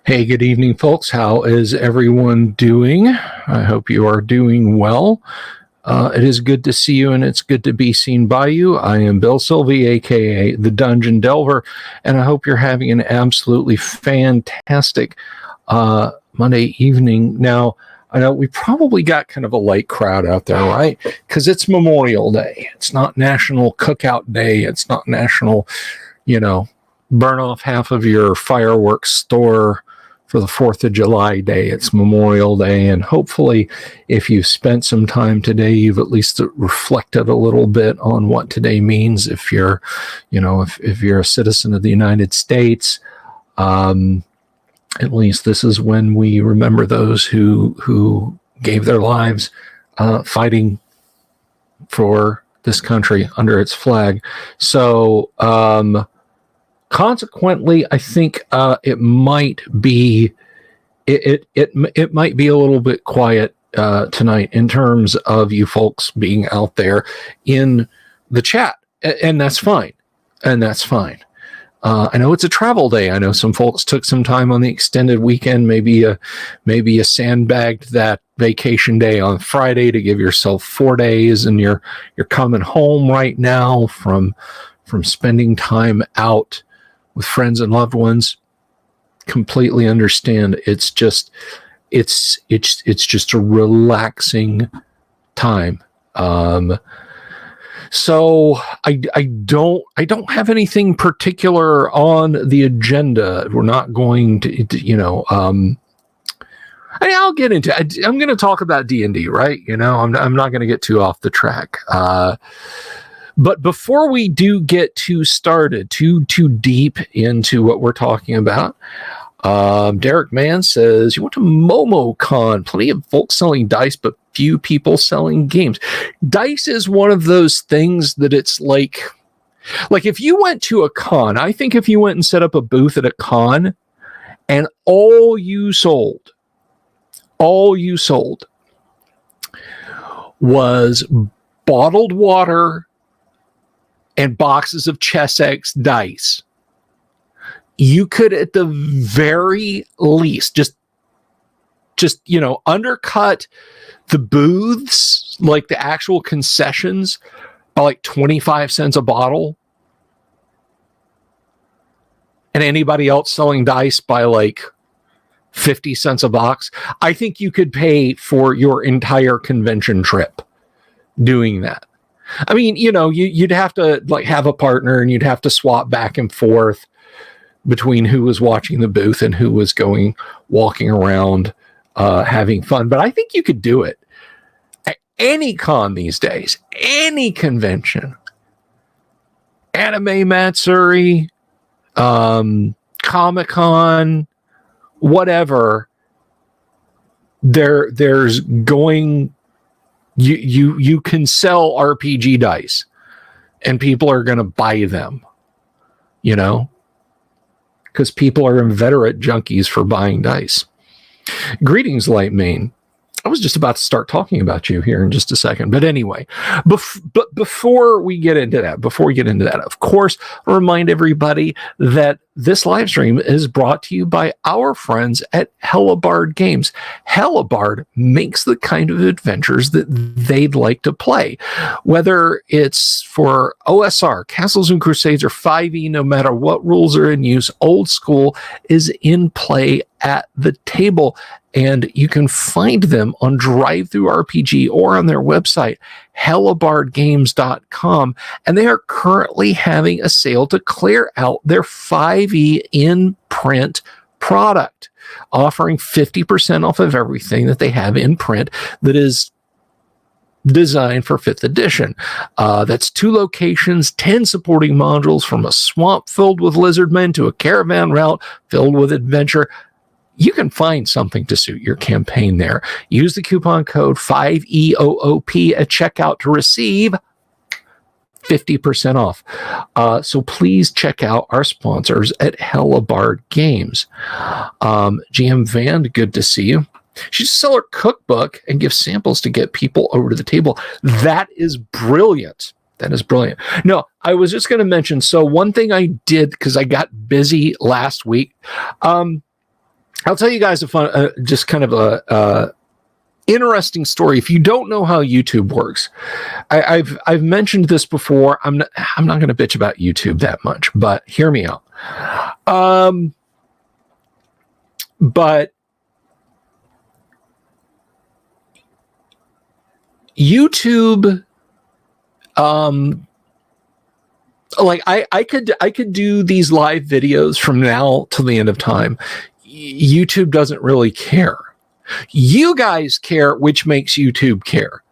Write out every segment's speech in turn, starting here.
Hey, good evening, folks. How is everyone doing? I hope you are doing well. It is good to see you, and it's good to be seen by you. I am Bill Sylvie, aka the Dungeon Delver, and I hope you're having an absolutely fantastic Monday evening. Now, I know we probably got kind of a light crowd out there, right? Because it's Memorial Day. It's not National Cookout Day. It's not National, burn off half of your fireworks store for the 4th of July day. It's Memorial Day, and hopefully if you've spent some time today, you've at least reflected a little bit on what today means. If you're, if you're a citizen of the United States, at least this is when we remember those who gave their lives fighting for this country under its flag. So, consequently, I think it might be it might be a little bit quiet tonight in terms of you folks being out there in the chat, and that's fine. And that's fine. I know it's a travel day. I know some folks took some time on the extended weekend. Maybe you sandbagged that vacation day on Friday to give yourself 4 days, and you're coming home right now from spending time out with friends and loved ones. Completely understand. It's just a relaxing time. So I don't have anything particular on the agenda. We're not going to, I'll get into it. I'm going to talk about D&D, right? I'm not going to get too off the track. But before we do get too started, too deep into what we're talking about, Derek Mann says, you went to MomoCon, plenty of folks selling dice, but few people selling games. Dice is one of those things that it's like if you went to a con, I think if you went and set up a booth at a con and all you sold was bottled water and boxes of Chessex dice, you could at the very least just undercut the booths, like the actual concessions, by like 25 cents a bottle, and anybody else selling dice by like 50 cents a box. I think you could pay for your entire convention trip doing that. I mean, you'd have to like have a partner, and you'd have to swap back and forth between who was watching the booth and who was walking around having fun. But I think you could do it at any con these days, any convention, Anime Matsuri, Comic-Con, whatever. There's going. You can sell RPG dice, and people are going to buy them, because people are inveterate junkies for buying dice. Greetings, Light Main. I was just about to start talking about you here in just a second. But anyway, but before we get into that, of course, I'll remind everybody that this live stream is brought to you by our friends at Hellebarde Games. Hellebarde makes the kind of adventures that they'd like to play, whether it's for OSR, Castles and Crusades, or 5e, no matter what rules are in use, old school is in play at the table. And you can find them on DriveThruRPG or on their website, hellebardegames.com. And they are currently having a sale to clear out their 5e in print product, offering 50% off of everything that they have in print that is designed for 5th edition. That's 2 locations, 10 supporting modules, from a swamp filled with lizardmen to a caravan route filled with adventure. You can find something to suit your campaign there. Use the coupon code 5EOOP at checkout to receive 50% off. So please check out our sponsors at Hellebarde Games. GM Van, good to see you. She should sell her cookbook and give samples to get people over to the table. That is brilliant. That is brilliant. No, I was just going to mention, so one thing I did, because I got busy last week, I'll tell you guys a fun, just kind of a interesting story. If you don't know how YouTube works, I've mentioned this before. I'm not going to bitch about YouTube that much, but hear me out. But YouTube, like I could do these live videos from now till the end of time. YouTube doesn't really care. You guys care, which makes YouTube care.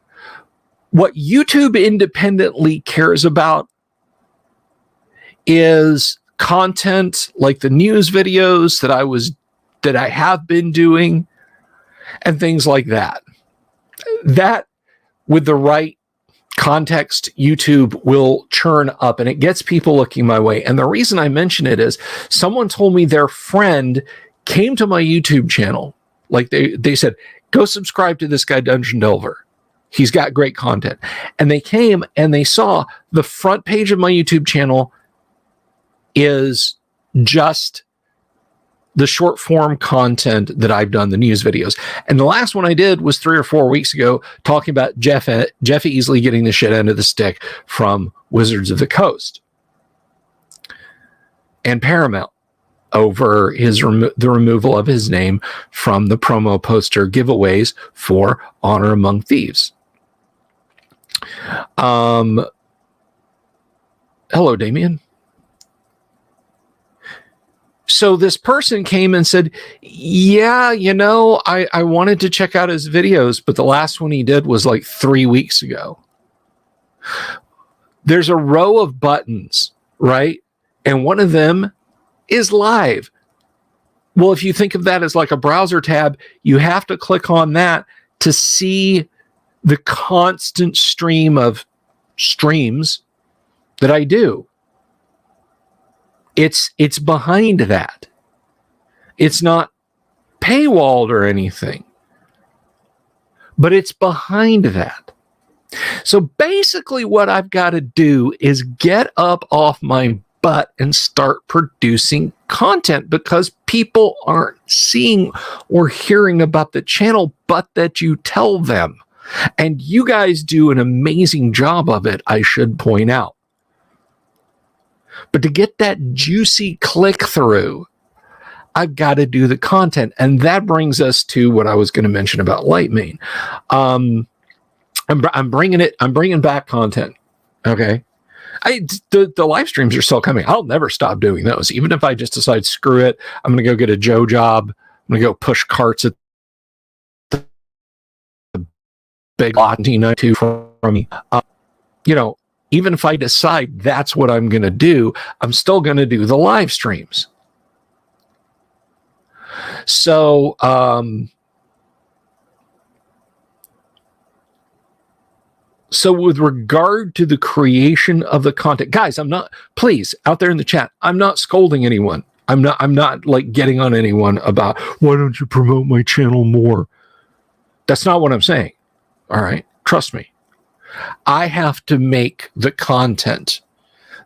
What YouTube independently cares about is content like the news videos that I have been doing and things like that. That with the right context, YouTube will churn up and it gets people looking my way. And the reason I mention it is someone told me their friend came to my YouTube channel. Like they said, go subscribe to this guy, Dungeon Delver. He's got great content. And they came and they saw the front page of my YouTube channel is just the short form content that I've done, the news videos. And the last one I did was 3 or 4 weeks ago, talking about Jeff Easley getting the shit end of the stick from Wizards of the Coast and Paramount over the removal of his name from the promo poster giveaways for Honor Among Thieves. Hello, Damien. So this person came and said, yeah, I wanted to check out his videos, but the last one he did was like 3 weeks ago. There's a row of buttons, right? And one of them is live. Well, if you think of that as like a browser tab, you have to click on that to see the constant stream of streams that I do. It's behind that. It's not paywalled or anything, but it's behind that. So basically what I've got to do is get up off my butt and start producing content because people aren't seeing or hearing about the channel, but that you tell them. And you guys do an amazing job of it, I should point out. But to get that juicy click through, I've got to do the content. And that brings us to what I was going to mention about Lightmane. I'm bringing back content. Okay. The live streams are still coming. I'll never stop doing those. Even if I just decide, screw it, I'm going to go get a Joe job. I'm going to go push carts at the big Latina too from me. Even if I decide that's what I'm going to do, I'm still going to do the live streams. So, So with regard to the creation of the content, guys, please, out there in the chat, I'm not scolding anyone. I'm not like getting on anyone about, why don't you promote my channel more? That's not what I'm saying. All right. Trust me. I have to make the content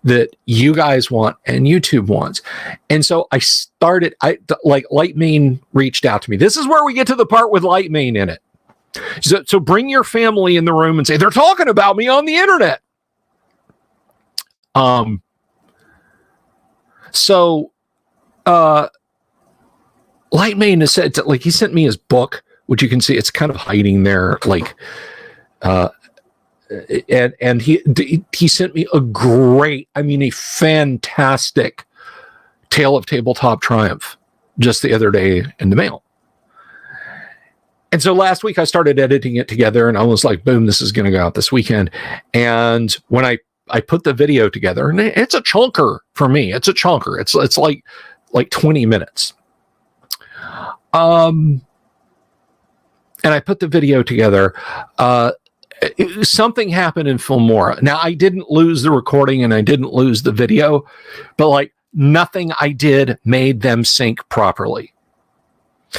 that you guys want and YouTube wants. And so I started, Lightmane reached out to me. This is where we get to the part with Lightmane in it. So bring your family in the room and say, they're talking about me on the internet. Lightmane has said, he sent me his book, which you can see it's kind of hiding there. And he sent me a fantastic Tale of Tabletop Triumph just the other day in the mail. And so last week I started editing it together and I was like, boom, this is going to go out this weekend. And when I put the video together, and it's a chunker for me. It's a chunker. It's like 20 minutes. And I put the video together. Something happened in Filmora. Now, I didn't lose the recording and I didn't lose the video, but nothing I did made them sync properly.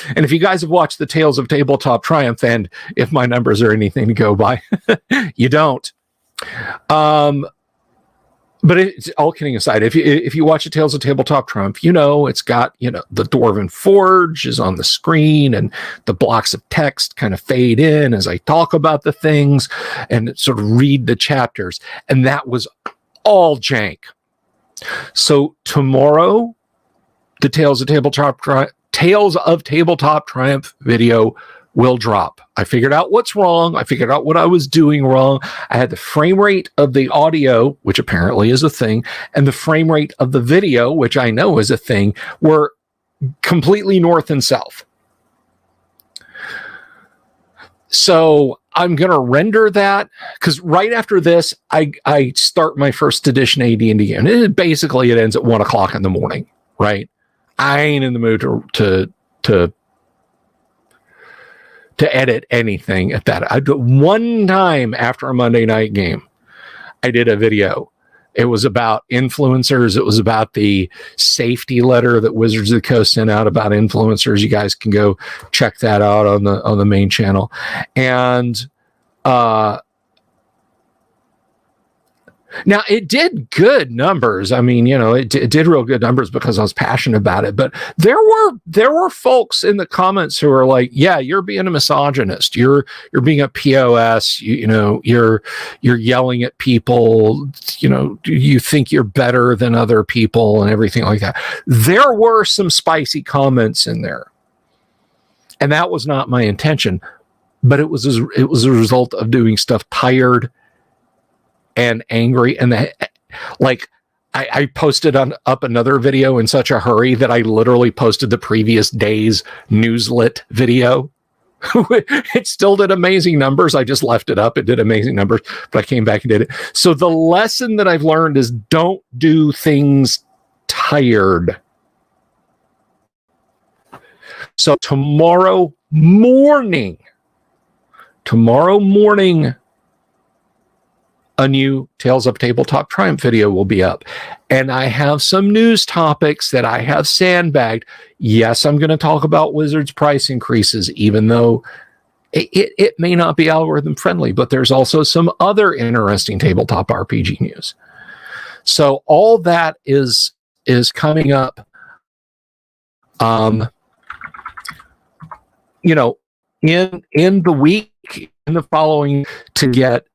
And if you guys have watched the Tales of Tabletop Triumph, and if my numbers are anything to go by, you don't. But it's all kidding aside. If you watch a Tales of Tabletop Triumph, it's got the Dwarven Forge is on the screen, and the blocks of text kind of fade in as I talk about the things and sort of read the chapters, and that was all jank. So tomorrow, the Tales of Tabletop Triumph video will drop. I figured out what's wrong. I figured out what I was doing wrong. I had the frame rate of the audio, which apparently is a thing, and the frame rate of the video, which I know is a thing, were completely north and south. So I'm going to render that, because right after this, I start my first edition AD&D, and it ends at 1 o'clock in the morning, right? I ain't in the mood to edit anything at that. I did one time after a Monday night game, I did a video. It was about influencers. It was about the safety letter that Wizards of the Coast sent out about influencers. You guys can go check that out on the main channel. And now it did good numbers. I mean, it did real good numbers because I was passionate about it. But there were folks in the comments who are like, "Yeah, you're being a misogynist. You're being a POS. You're yelling at people. You think you're better than other people and everything like that." There were some spicy comments in there, and that was not my intention. But it was a result of doing stuff tired and angry, and I posted up another video in such a hurry that I literally posted the previous day's newslet video. It still did amazing numbers. I just left it up. It did amazing numbers, but I came back and did it. So the lesson that I've learned is don't do things tired. So tomorrow morning, a new Tales of Tabletop Triumph video will be up. And I have some news topics that I have sandbagged. Yes, I'm going to talk about Wizards price increases, even though it may not be algorithm friendly, but there's also some other interesting tabletop RPG news. So all that is coming up, in the week, in the following, to get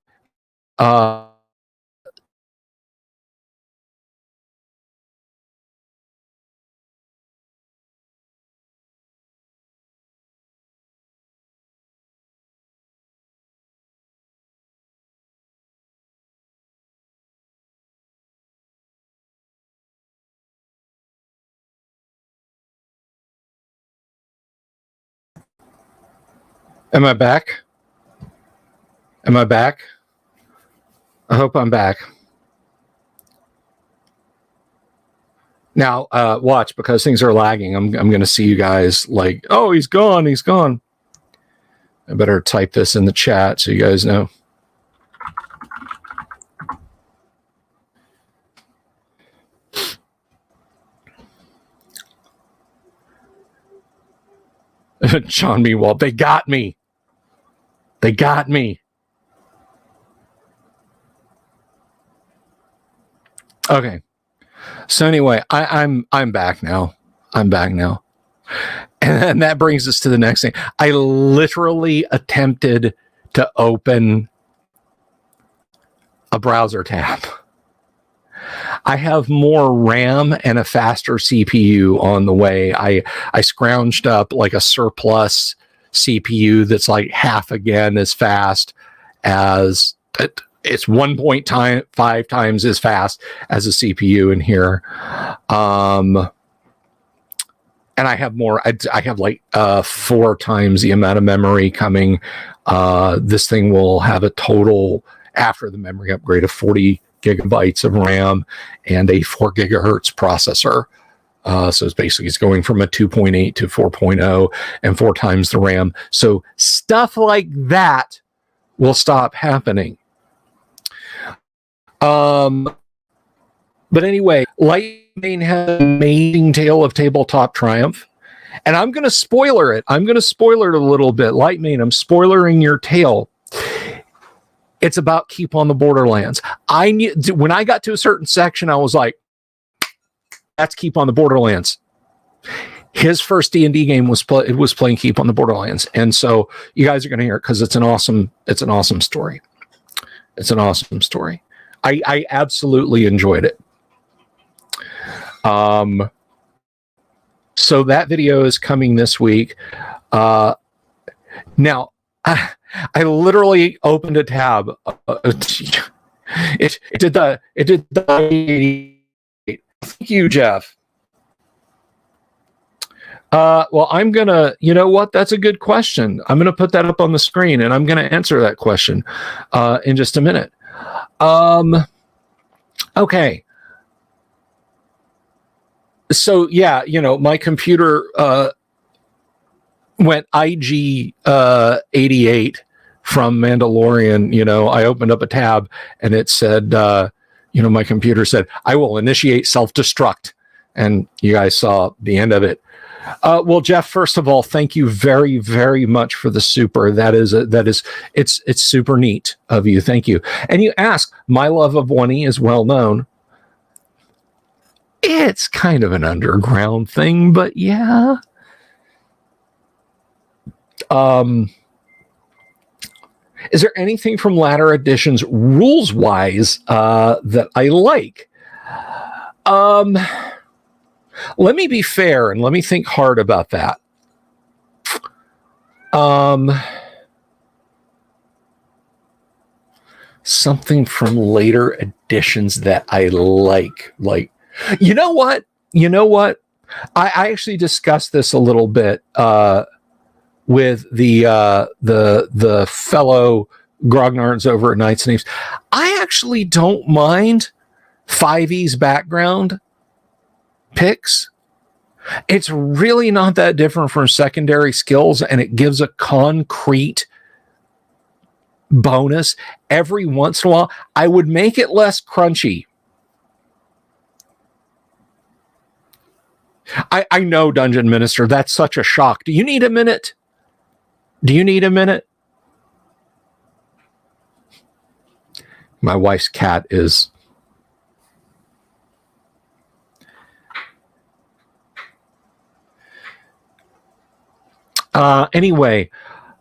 am I back? Am I back? I hope I'm back. Now, watch, because things are lagging. I'm going to see you guys like, oh, he's gone. He's gone. I better type this in the chat so you guys know. John Meanwhile, they got me. They got me. Okay. So anyway, I'm back now. I'm back now. And that brings us to the next thing. I literally attempted to open a browser tab. I have more RAM and a faster CPU on the way. I scrounged up like a surplus CPU that's like half again as fast as it's 1.5 times as fast as a CPU in here. And I have more. I have like 4 times the amount of memory coming. This thing will have a total, after the memory upgrade, of 40 gigabytes of RAM and a 4 gigahertz processor. So it's going from a 2.8 to 4.0 and 4 times the RAM. So stuff like that will stop happening. But anyway, Lightning has an amazing tale of tabletop triumph. And I'm going to spoiler it. I'm going to spoiler it a little bit. Lightning, I'm spoilering your tale. It's about Keep on the Borderlands. I knew when I got to a certain section, I was like, that's Keep on the Borderlands. His first D&D game was playing Keep on the Borderlands. And so you guys are going to hear it because it's an awesome story. It's an awesome story. I absolutely enjoyed it. So that video is coming this week. Now, I literally opened a tab. It did the. Thank you, Jeff. Well, I'm gonna. You know what? That's a good question. I'm gonna put that up on the screen, and I'm gonna answer that question in just a minute. Okay. So yeah, my computer went IG 88 from Mandalorian. I opened up a tab and it said, my computer said, "I will initiate self-destruct," and you guys saw the end of it. Well, Jeff, first of all, thank you very, very much for the super. It's super neat of you. Thank you. And you ask, my love of 1E is well known. It's kind of an underground thing, but yeah. Is there anything from latter editions rules-wise that I like? Let me be fair and let me think hard about that. Something from later editions that I like. You know what? I actually discussed this a little bit with the fellow grognards over at Knights and Apes. I actually don't mind 5e's background picks. It's really not that different from secondary skills, and it gives a concrete bonus every once in a while. I would make it less crunchy. I know, Dungeon Minister, that's such a shock. Do you need a minute? My wife's cat is... Anyway,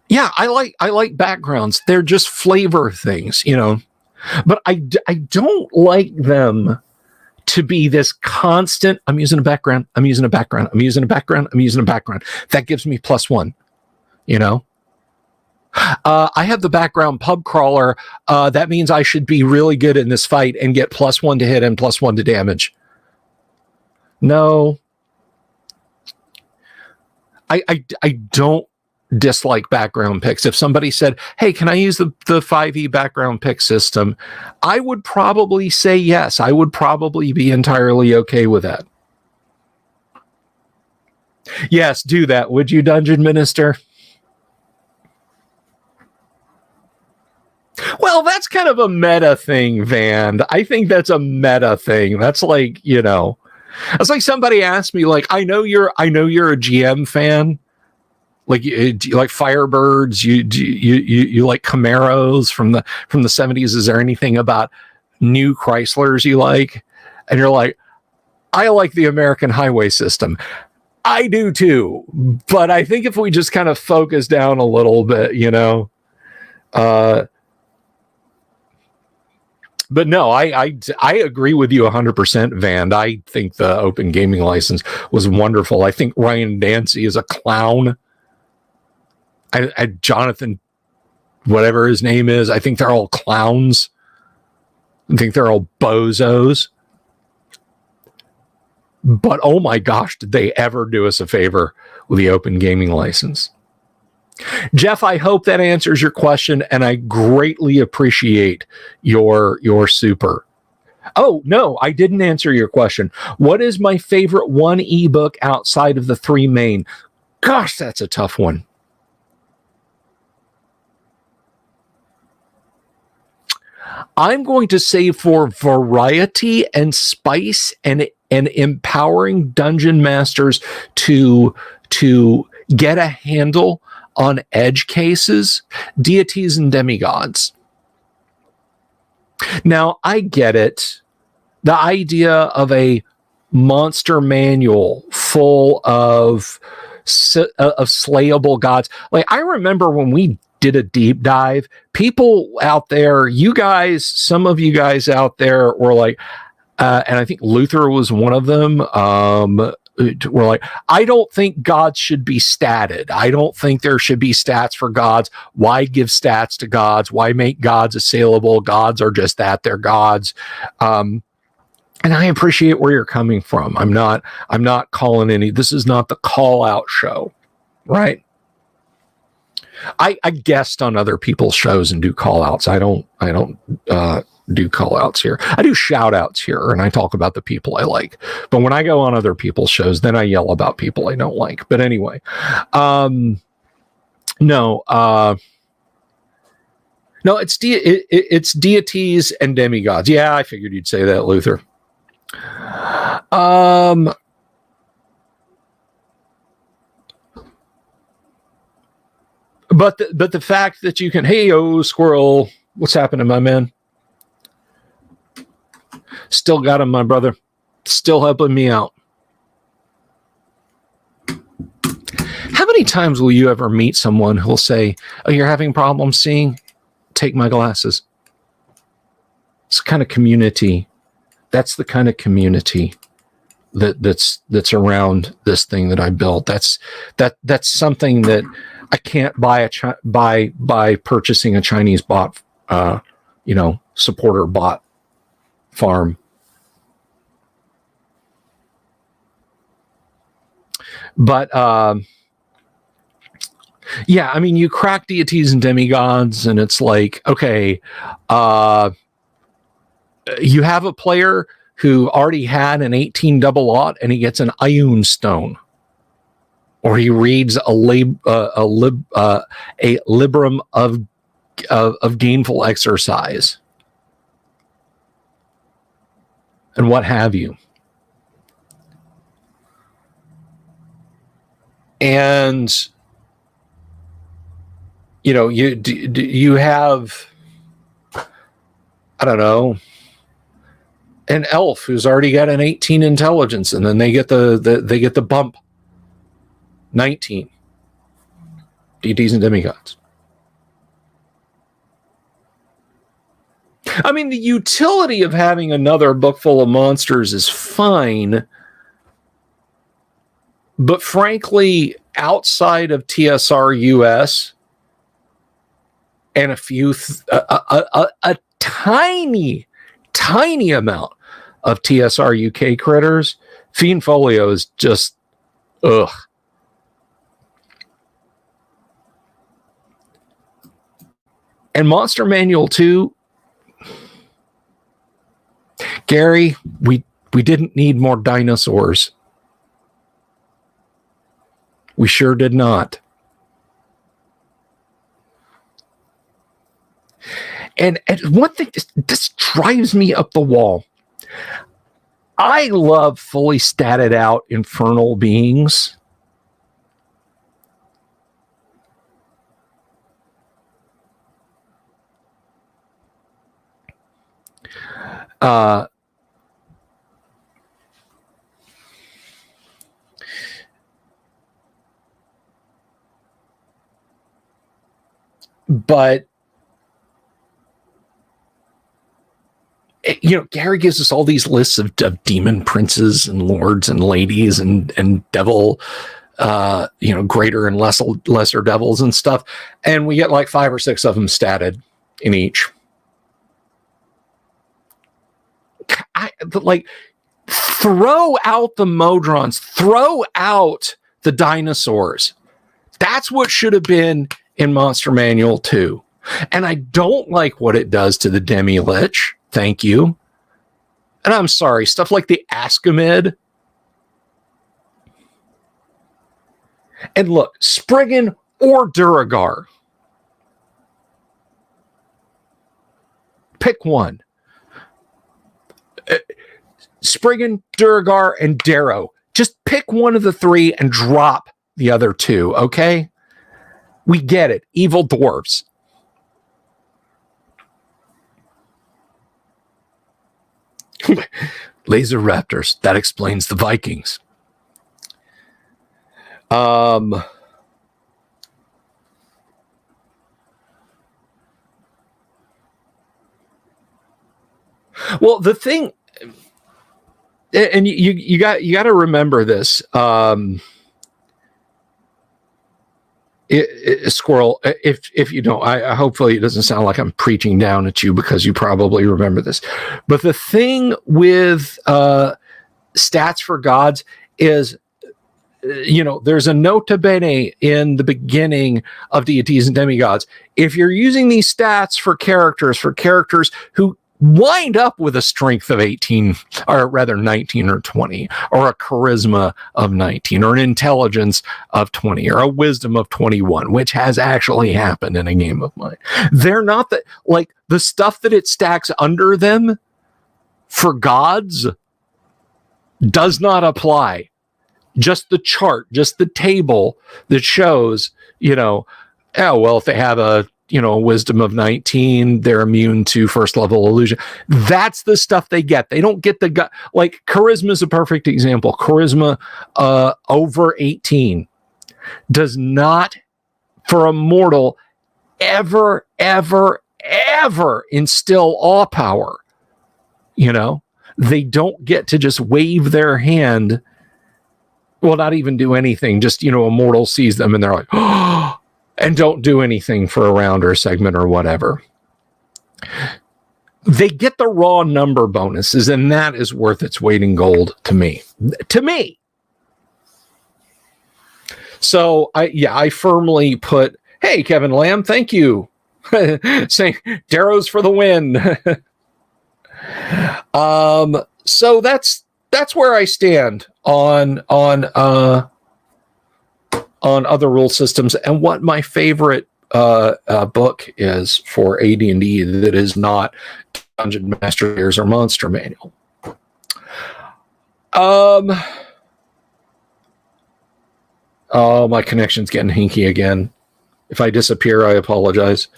yeah, I like backgrounds. They're just flavor things, but I don't like them to be this constant, I'm using a background. That gives me +1, I have the background pub crawler. That means I should be really good in this fight and get +1 to hit and +1 to damage. No. I don't dislike background picks. If somebody said, "Hey, can I use the 5e background pick system?" I would probably say yes. I would probably be entirely okay with that. Yes, do that. Would you, Dungeon Minister? Well, that's kind of a meta thing, Van. I think that's a meta thing. That's like, it's like somebody asked me, like, I know you're a GM fan. Like, do you like Firebirds? You like Camaros from the 70s? Is there anything about new Chryslers you like? And you're like, I like the American highway system. I do too. But I think if we just kind of focus down a little bit, but no, I agree with you 100%, Van. I think the open gaming license was wonderful. I think Ryan Dancy is a clown. I Jonathan, whatever his name is, I think they're all clowns. I think they're all bozos. But oh my gosh, did they ever do us a favor with the open gaming license? Jeff, I hope that answers your question, and I greatly appreciate your super. Oh, no, I didn't answer your question. What is my favorite 1E book outside of the 3 main? Gosh, that's a tough one. I'm going to say for variety and spice and empowering dungeon masters to get a handle on edge cases, deities and demigods. Now, I get it. The idea of a monster manual full of slayable gods. Like, I remember when we did a deep dive, people out there, you guys, some of you guys out there were like, and I think Luther was one of them, were like, I don't think gods should be statted. I don't think there should be stats for gods. Why give stats to gods? Why make gods assailable? Gods are just that, they're gods. And I appreciate where you're coming from. I'm not calling any, this is not the call out show, right? I guest on other people's shows and do call outs. I don't do call outs here. I do shout outs here and I talk about the people I like. But when I go on other people's shows, then I yell about people I don't like. But anyway, no, it's deities and demigods. Yeah, I figured you'd say that, Luther. But the fact that you can, hey, oh, squirrel, what's happening, my man? Still got him, my brother. Still helping me out. How many times will you ever meet someone who'll say, oh, you're having problems seeing? Take my glasses. It's the kind of community. That's the kind of community that's around this thing that I built. That's something that I can't buy by purchasing a Chinese bot, supporter bot farm. But yeah, I mean, you crack deities and demigods, and it's like, okay, you have a player who already had an 18 double aught, and he gets an Ioun stone, or he reads a Librum of gainful exercise, and what have you. And you have, I don't know, an elf who's already got an 18 intelligence, and then they get the bump 19 deities and demigods. I mean, the utility of having another book full of monsters is fine, but frankly, outside of TSR US and a few a tiny amount of TSR UK critters, Fiend Folio is just ugh. And Monster Manual 2, Gary, we didn't need more dinosaurs. We sure did not. And one thing, this drives me up the wall. I love fully statted out infernal beings. But Gary gives us all these lists of demon princes and lords and ladies and devil, greater and lesser devils and stuff, and we get like 5 or 6 of them statted in each. Throw out the Modrons, throw out the dinosaurs. That's what should have been in Monster Manual 2. And I don't like what it does to the Demi-Lich. Thank you. And I'm sorry, stuff like the Ascomid. And look, Spriggan or Duragar. Pick one. Spriggan, Duragar, and Darrow. Just pick one of the 3 and drop the other 2, okay? We get it. Evil dwarves. Laser raptors. That explains the Vikings. Well, the thing, and you got to remember this. Squirrel, if you don't, I hopefully it doesn't sound like I'm preaching down at you because you probably remember this. But the thing with stats for gods is, there's a nota bene in the beginning of deities and demigods. If you're using these stats for characters who wind up with a strength of 18, or rather 19 or 20, or a charisma of 19, or an intelligence of 20, or a wisdom of 21, which has actually happened in a game of mine. They're not that, like, the stuff that it stacks under them for gods does not apply. Just the chart, just the table that shows, if they have a wisdom of 19, they're immune to first level illusion. That's the stuff they get. They don't get like charisma is a perfect example. Charisma over 18 does not, for a mortal, ever instill awe power. They don't get to just wave their hand. Well, not even do anything. Just, a mortal sees them and they're like, oh, and don't do anything for a round or a segment or whatever. They get the raw number bonuses, and that is worth its weight in gold to me. So I firmly put, hey, Kevin Lamb, thank you. Saying Darrow's for the win. So that's where I stand on other rule systems, and what my favorite book is for AD&D that is not Dungeon Master Years or Monster Manual. My connection's getting hinky again. If I disappear, I apologize.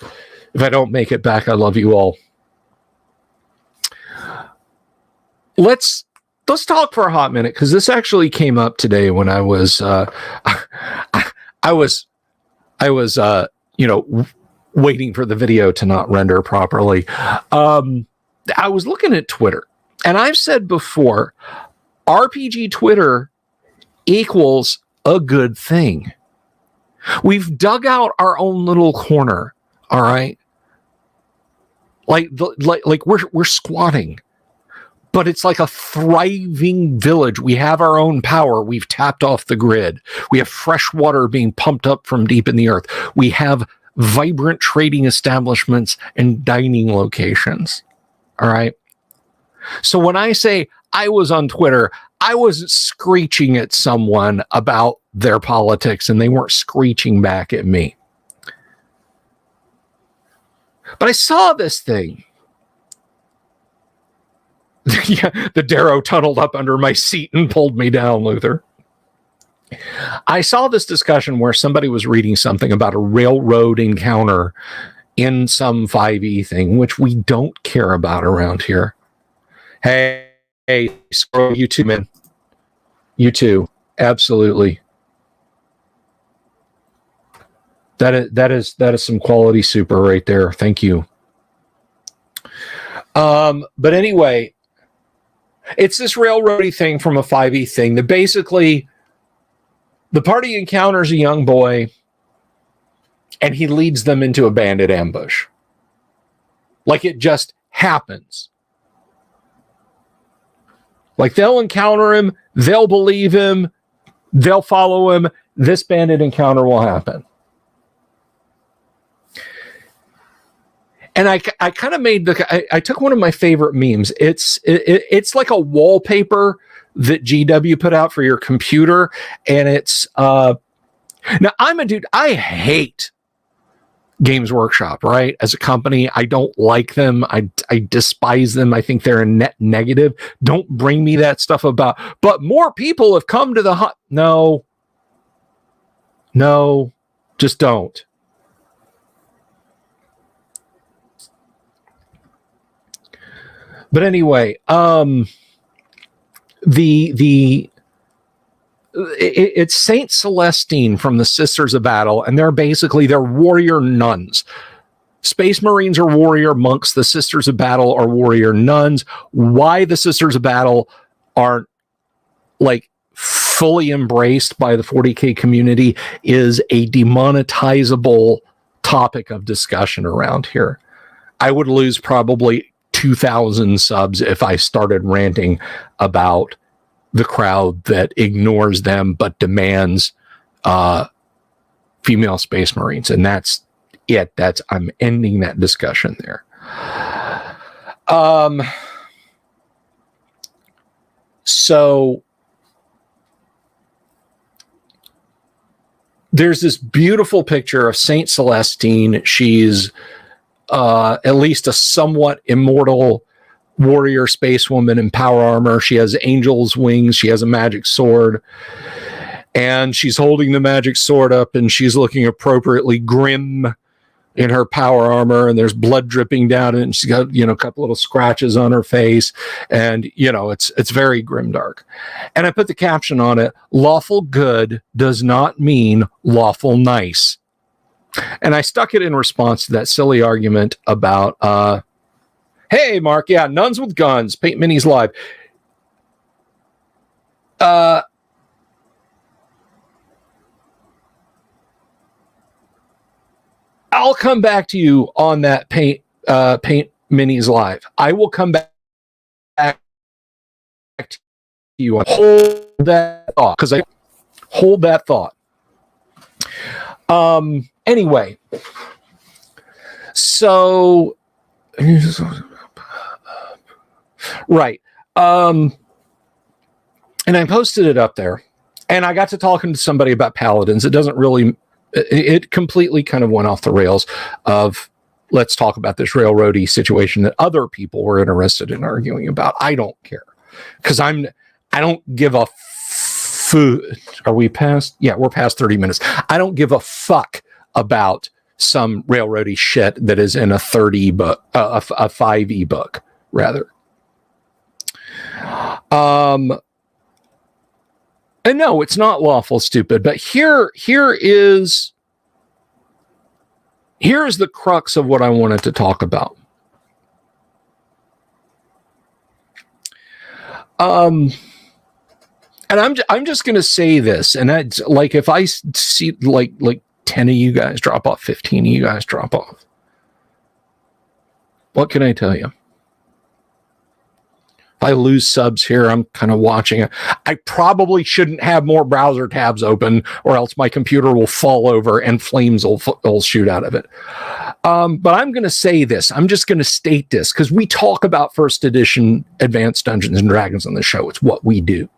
If I don't make it back, I love you all. Let's talk for a hot minute, because this actually came up today when I was waiting for the video to not render properly. I was looking at Twitter, and I've said before, RPG Twitter equals a good thing. We've dug out our own little corner, all right? Like we're squatting. But it's like a thriving village. We have our own power. We've tapped off the grid. We have fresh water being pumped up from deep in the earth. We have vibrant trading establishments and dining locations. All right. So when I say I was on Twitter, I wasn't screeching at someone about their politics, and they weren't screeching back at me. But I saw this thing. The Darrow tunneled up under my seat and pulled me down, Luther. I saw this discussion where somebody was reading something about a railroad encounter in some 5e thing, which we don't care about around here. Hey, scroll, you too, man. You too. Absolutely. That is some quality super right there. Thank you. But anyway, it's this railroady thing from a 5e thing that basically the party encounters a young boy and he leads them into a bandit ambush. Like it just happens. Like they'll encounter him, they'll believe him, they'll follow him. This bandit encounter will happen. And I kind of made I took one of my favorite memes. It's like a wallpaper that GW put out for your computer, and it's now I'm a dude. I hate Games Workshop, right? As a company, I don't like them. I despise them. I think they're a net negative. Don't bring me that stuff about. But more people have come to the no, just don't. But anyway, it's Saint Celestine from the Sisters of Battle, and they're warrior nuns. Space Marines are warrior monks. The Sisters of Battle are warrior nuns. Why the Sisters of Battle aren't like fully embraced by the 40K community is a demonetizable topic of discussion around here. I would lose probably 2,000 subs if I started ranting about the crowd that ignores them but demands female Space Marines. And that's it. I'm ending that discussion there. So there's this beautiful picture of Saint Celestine. She's at least a somewhat immortal warrior space woman in power armor. She has angel's wings. She has a magic sword. And she's holding the magic sword up, and she's looking appropriately grim in her power armor, and there's blood dripping down it, and she's got, a couple little scratches on her face, and it's very grimdark. And I put the caption on it: lawful good does not mean lawful nice. And I stuck it in response to that silly argument about hey Mark, yeah, nuns with guns, Paint Minis Live. I'll come back to you on that Paint Minis Live. I will come back to you on hold that thought, because I hold that thought. Anyway, so right. And I posted it up there, and I got to talking to somebody about paladins. It doesn't really. It completely kind of went off the rails of, let's talk about this railroady situation that other people were interested in arguing about. I don't care, because I don't give a are we past? Yeah, we're past 30 minutes. I don't give a fuck about some railroady shit that is in a 30 book, a 5e book rather. And no, it's not lawful stupid, but here is the crux of what I wanted to talk about. And I'm just going to say this, and that's like, if I see like 10 of you guys drop off, 15 of you guys drop off, what can I tell you? If I lose subs here, I'm kind of watching it. I probably shouldn't have more browser tabs open, or else my computer will fall over and flames will shoot out of it. But I'm going to say this. I'm just going to state this, because we talk about first edition Advanced Dungeons and Dragons on the show. It's what we do.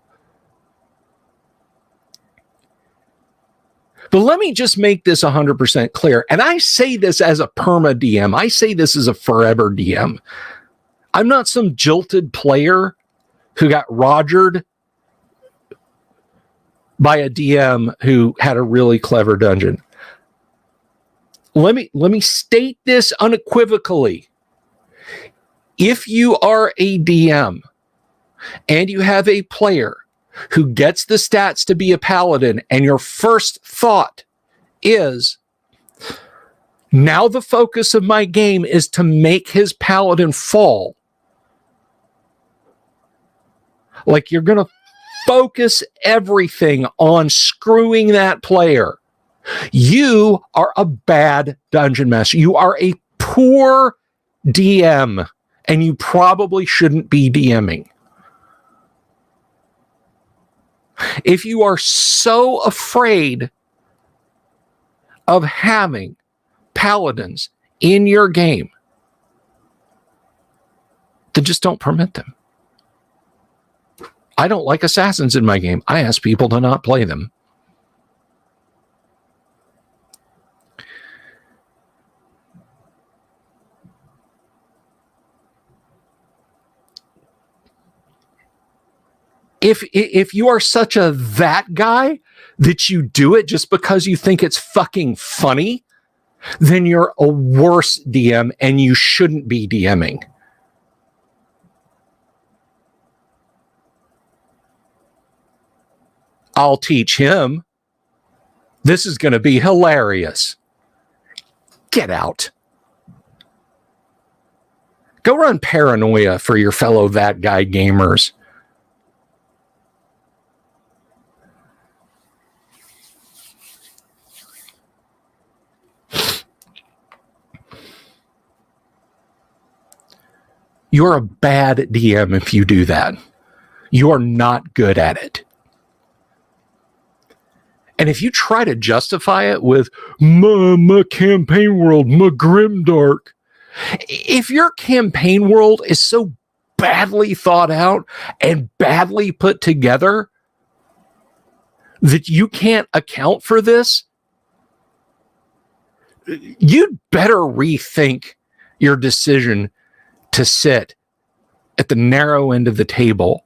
But let me just make this 100% clear. And I say this as a perma DM. I say this as a forever DM. I'm not some jilted player who got rogered by a DM who had a really clever dungeon. Let me state this unequivocally. If you are a DM and you have a player who gets the stats to be a paladin, and your first thought is, now the focus of my game is to make his paladin fall, like, you're going to focus everything on screwing that player, you are a bad dungeon master. You are a poor DM, and you probably shouldn't be DMing. If you are so afraid of having paladins in your game, then just don't permit them. I don't like assassins in my game. I ask people to not play them. If you are such a that guy that you do it just because you think it's fucking funny, then you're a worse DM, and you shouldn't be DMing. I'll teach him. This is going to be hilarious. Get out. Go run Paranoia for your fellow That Guy gamers. You're a bad DM if you do that. You are not good at it. And if you try to justify it with my campaign world, my grimdark, if your campaign world is so badly thought out and badly put together that you can't account for this, you'd better rethink your decision to sit at the narrow end of the table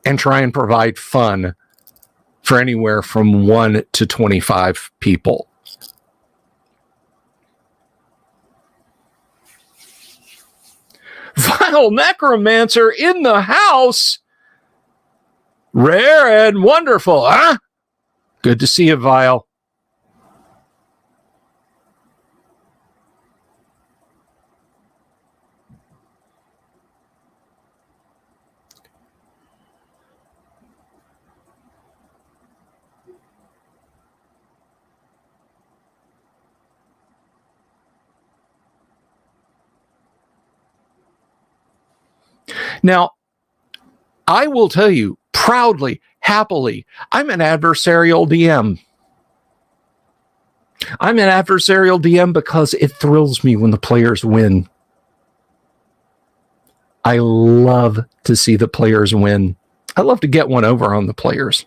and try and provide fun for anywhere from 1 to 25 people. Vile Necromancer in the house. Rare and wonderful, huh? Good to see you, Vile. Now, I will tell you proudly, happily, I'm an adversarial DM. I'm an adversarial DM because it thrills me when the players win. I love to see the players win. I love to get one over on the players.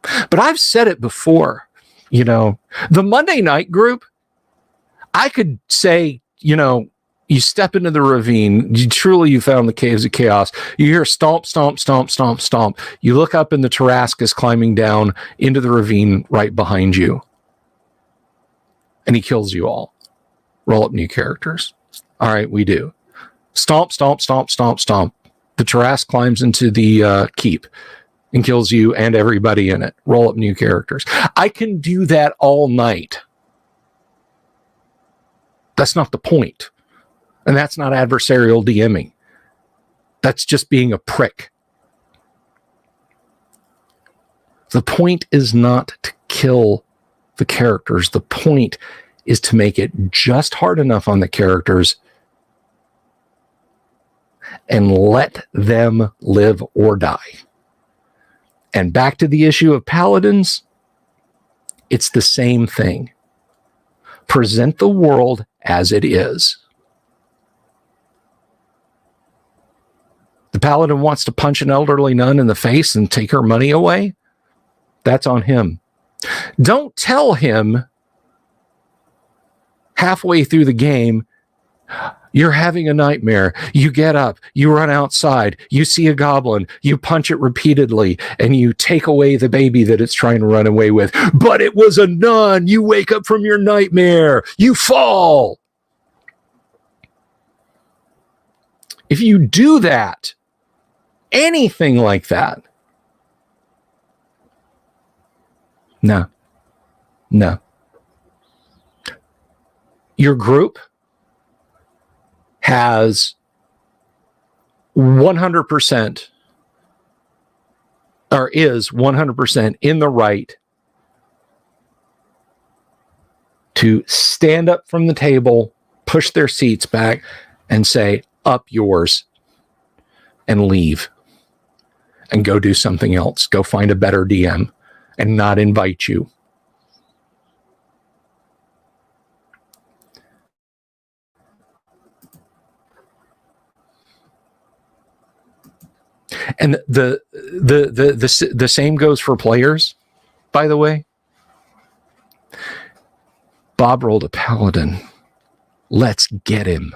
But I've said it before, the Monday night group, I could say, you step into the ravine. You found the caves of chaos. You hear stomp, stomp, stomp, stomp, stomp. You look up and the Tarrasque climbing down into the ravine right behind you. And he kills you all. Roll up new characters. All right, we do. Stomp, stomp, stomp, stomp, stomp. The Tarrasque climbs into the keep and kills you and everybody in it. Roll up new characters. I can do that all night. That's not the point. And that's not adversarial DMing. That's just being a prick. The point is not to kill the characters. The point is to make it just hard enough on the characters and let them live or die. And back to the issue of paladins, it's the same thing. Present the world as it is. The paladin wants to punch an elderly nun in the face and take her money away. That's on him. Don't tell him halfway through the game, you're having a nightmare. You get up, you run outside, you see a goblin, you punch it repeatedly, and you take away the baby that it's trying to run away with. But it was a nun. You wake up from your nightmare. You fall. If you do that, anything like that, no. Your group has 100% or is 100% in the right to stand up from the table, push their seats back, and say, up yours, and leave. And go do something else. Go find a better DM and not invite you. And the same goes for players, by the way. Bob rolled a paladin. Let's get him.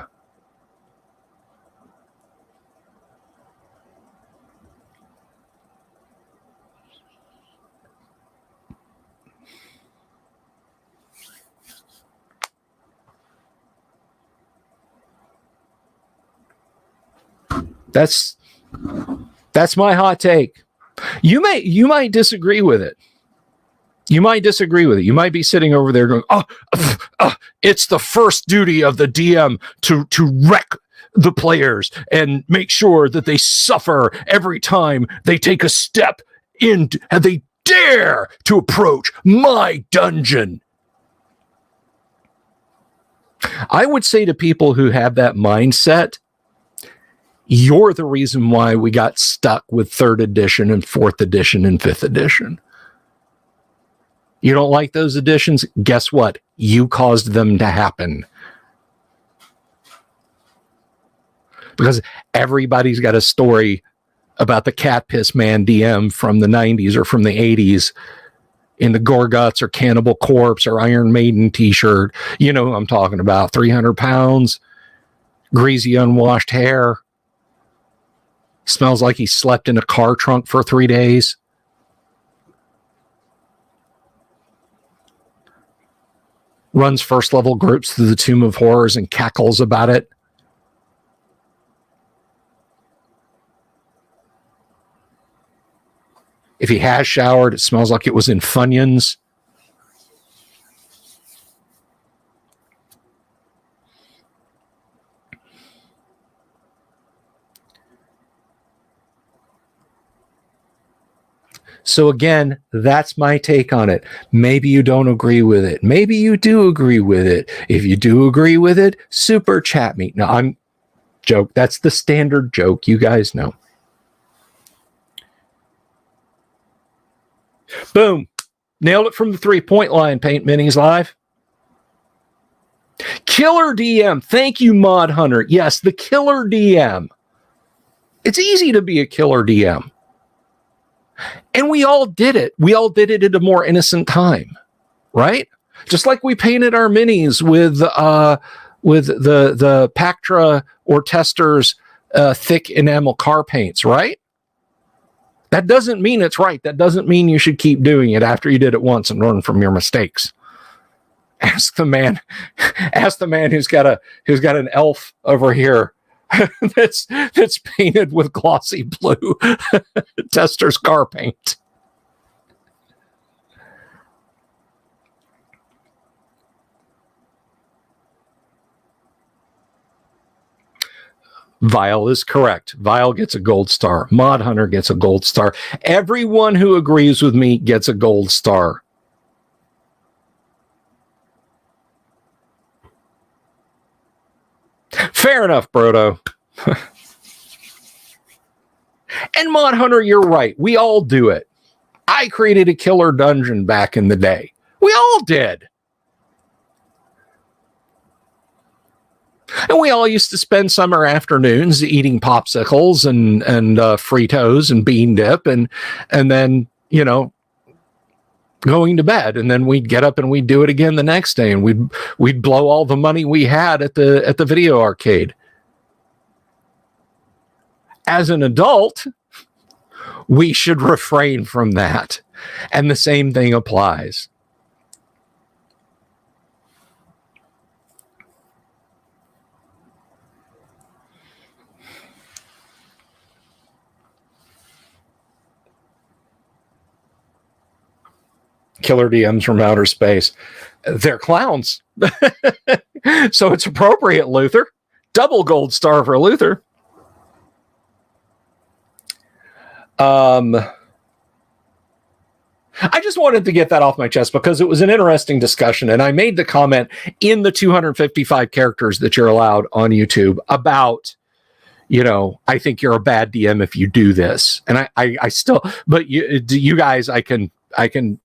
That's my hot take. You might disagree with it. You might disagree with it. You might be sitting over there going, it's the first duty of the DM to wreck the players and make sure that they suffer every time they take a step in and they dare to approach my dungeon. I would say to people who have that mindset, you're the reason why we got stuck with 3rd edition and 4th edition and 5th edition. You don't like those editions? Guess what? You caused them to happen. Because everybody's got a story about the cat piss man DM from the 90s or from the 80s in the Gorguts or Cannibal Corpse or Iron Maiden t-shirt. You know who I'm talking about. 300 pounds, greasy, unwashed hair. Smells like he slept in a car trunk for 3 days. Runs 1st level groups through the Tomb of Horrors and cackles about it. If he has showered, it smells like it was in Funyuns. So again, that's my take on it. Maybe you don't agree with it. Maybe you do agree with it. If you do agree with it, super chat me. No, I'm joke. That's the standard joke. You guys know. Boom. Nailed it from the 3-point line, Paint Minis Live. Killer DM. Thank you, Mod Hunter. Yes, the Killer DM. It's easy to be a killer DM. And we all did it. We all did it at a more innocent time, right? Just like we painted our minis with the Pactra or Testors thick enamel car paints, right? That doesn't mean it's right. That doesn't mean you should keep doing it after you did it once and learn from your mistakes. Ask the man who's got an elf over here that's painted with glossy blue Tester's car paint. Vile is correct. Vile gets a gold star. Mod Hunter gets a gold star. Everyone who agrees with me gets a gold star. Fair enough, Brodo. And Mod Hunter, you're right. We all do it. I created a killer dungeon back in the day. We all did. And we all used to spend summer afternoons eating popsicles and Fritos and bean dip and then, you know, going to bed. And then we'd get up and we'd do it again the next day, and we'd blow all the money we had at the video arcade. As an adult, we should refrain from that. And the same thing applies. Killer DMs from outer space. They're clowns. So it's appropriate, Luther. Double gold star for Luther. I just wanted to get that off my chest because it was an interesting discussion, and I made the comment in the 255 characters that you're allowed on YouTube about, you know, I think you're a bad DM if you do this. And I still, but you guys, I can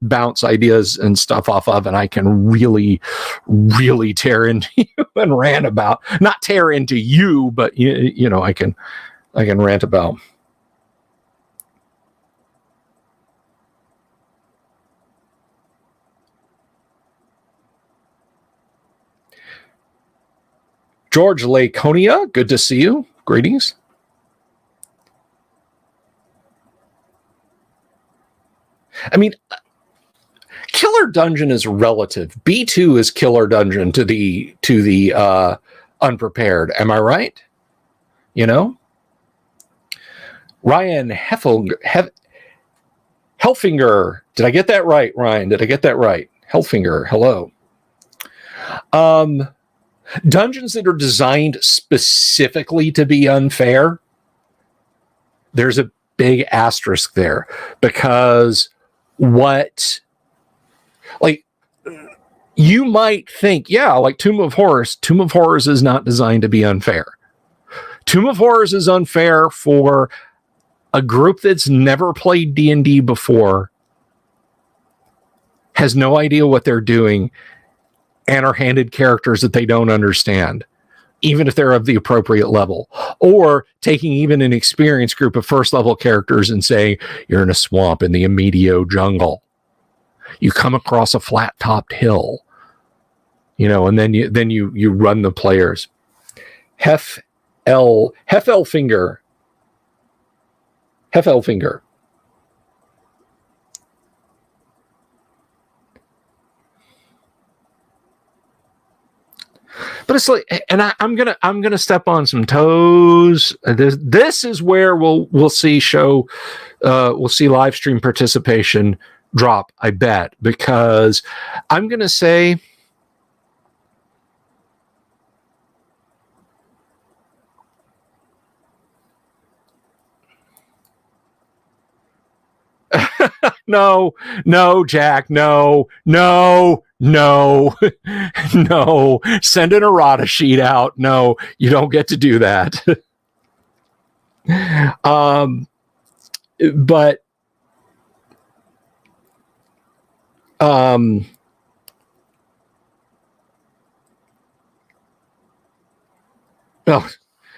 bounce ideas and stuff off of, and I can really, really tear into you and rant about, not tear into you, but you know, I can rant about. George Laconia, good to see you. Greetings. I mean, Killer Dungeon is relative. B2 is Killer Dungeon to the unprepared. Am I right? You know? Ryan Hellfinger. Did I get that right, Ryan? Did I get that right? Hellfinger. Hello. Dungeons that are designed specifically to be unfair, there's a big asterisk there, because what, like, you might think, yeah, like Tomb of Horrors is not designed to be unfair. Tomb of Horrors is unfair for a group that's never played D&D before, has no idea what they're doing, and are handed characters that they don't understand, even if they're of the appropriate level. Or taking even an experienced group of first level characters and saying, you're in a swamp in the Immediate jungle. You come across a flat topped hill, you know, and then you run the players. Heffelfinger. But it's like, and I'm gonna step on some toes. This is where we'll see live stream participation drop, I bet, because I'm gonna say no, Jack, no. No, send an errata sheet out. No, you don't get to do that. But oh,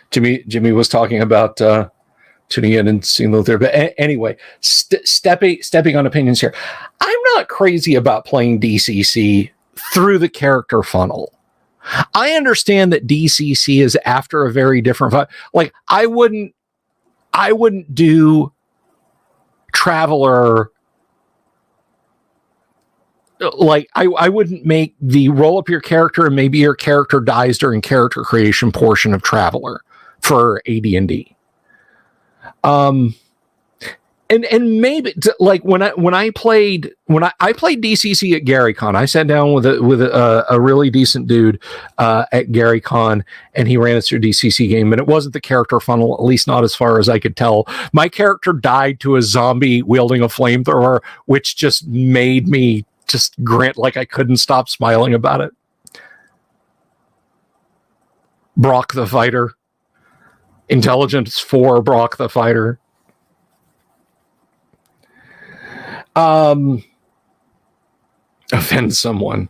Jimmy was talking about tuning in and seeing a little there. But anyway, stepping on opinions here. I'm not crazy about playing DCC through the character funnel. I understand that DCC is after a very different, like I wouldn't do Traveler. Like I wouldn't make the roll up your character and maybe your character dies during character creation portion of Traveler for AD&D. And maybe like when I played DCC at GaryCon, I sat down with a really decent dude at GaryCon, and he ran us through a DCC game, and it wasn't the character funnel, at least not as far as I could tell. My character died to a zombie wielding a flamethrower, which just made me just grin, like I couldn't stop smiling about it. Brock the Fighter. Intelligence 4 Brock the Fighter. Offend someone.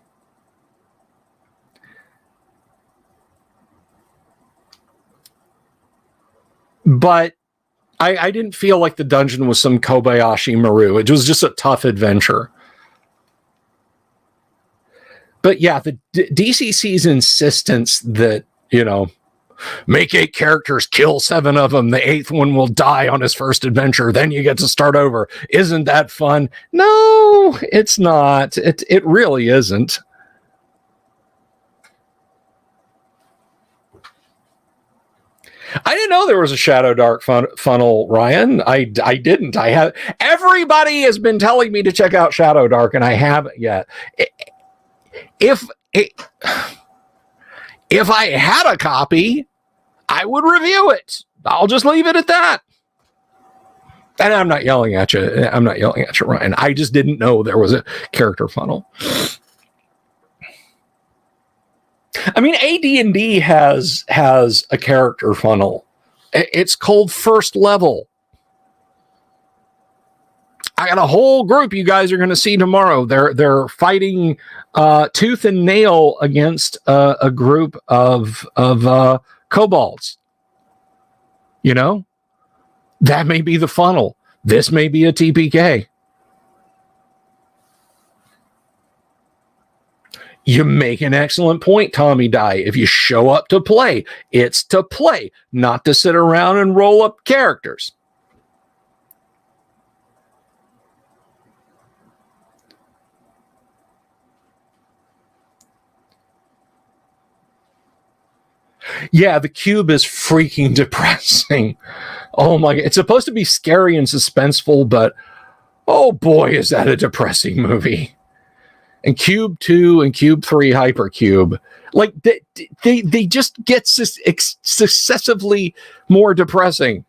But I didn't feel like the dungeon was some Kobayashi Maru. It was just a tough adventure. But yeah, the DCC's insistence that, you know, make 8 characters, kill 7 of them, the 8th one will die on his first adventure, then you get to start over. Isn't that fun? No, it's not. It really isn't. I didn't know there was a Shadow Dark funnel, Ryan. I didn't. Everybody has been telling me to check out Shadow Dark, and I haven't yet. If I had a copy, I would review it. I'll just leave it at that. And I'm not yelling at you. Ryan. I just didn't know there was a character funnel. I mean, AD&D has a character funnel. It's called First Level. I got a whole group you guys are going to see tomorrow. They're fighting tooth and nail against a group of kobolds. You know, that may be the funnel. This may be a TPK. You make an excellent point, Tommy Dye. If you show up to play, it's to play, not to sit around and roll up characters. Yeah, the cube is freaking depressing. Oh my God. It's supposed to be scary and suspenseful, but Oh boy, is that a depressing movie. And Cube 2 and Cube 3 Hypercube, like they just get successively more depressing.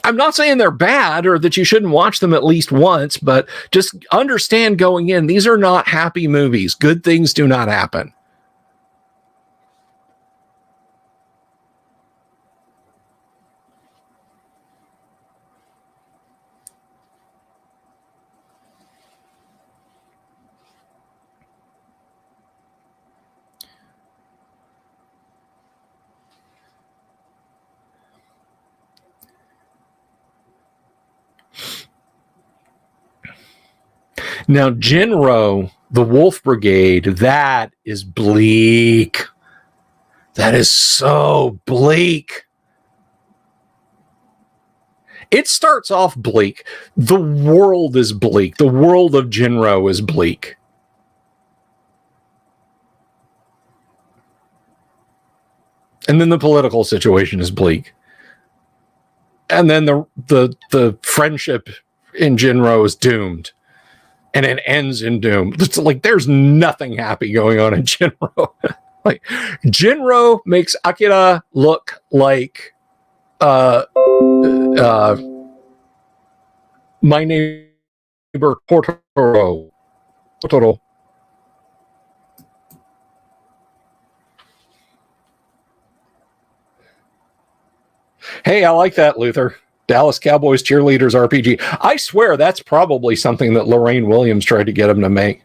I'm not saying they're bad or that you shouldn't watch them at least once, but just understand going in, these are not happy movies. Good things do not happen. Now, Jinro, the Wolf Brigade, that is bleak. That is so bleak. It starts off bleak. The world is bleak. The world of Jinro is bleak. And then the political situation is bleak. And then the friendship in Jinro is doomed. And it ends in doom. It's like there's nothing happy going on in Jinro. Like Jinro makes Akira look like my neighbor Totoro. Hey, I like that, Luther. Dallas Cowboys cheerleaders RPG. I swear that's probably something that Lorraine Williams tried to get him to make.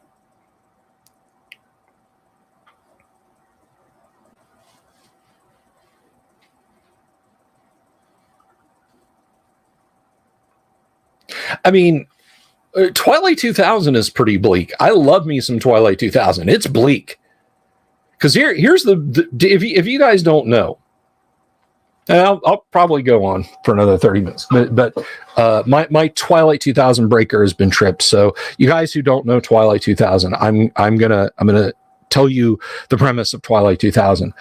I mean, Twilight 2000 is pretty bleak. I love me some Twilight 2000. It's bleak. Because here's if you guys don't know, and I'll probably go on for another 30 minutes, but my Twilight 2000 breaker has been tripped. So you guys who don't know Twilight 2000, I'm gonna tell you the premise of Twilight 2000.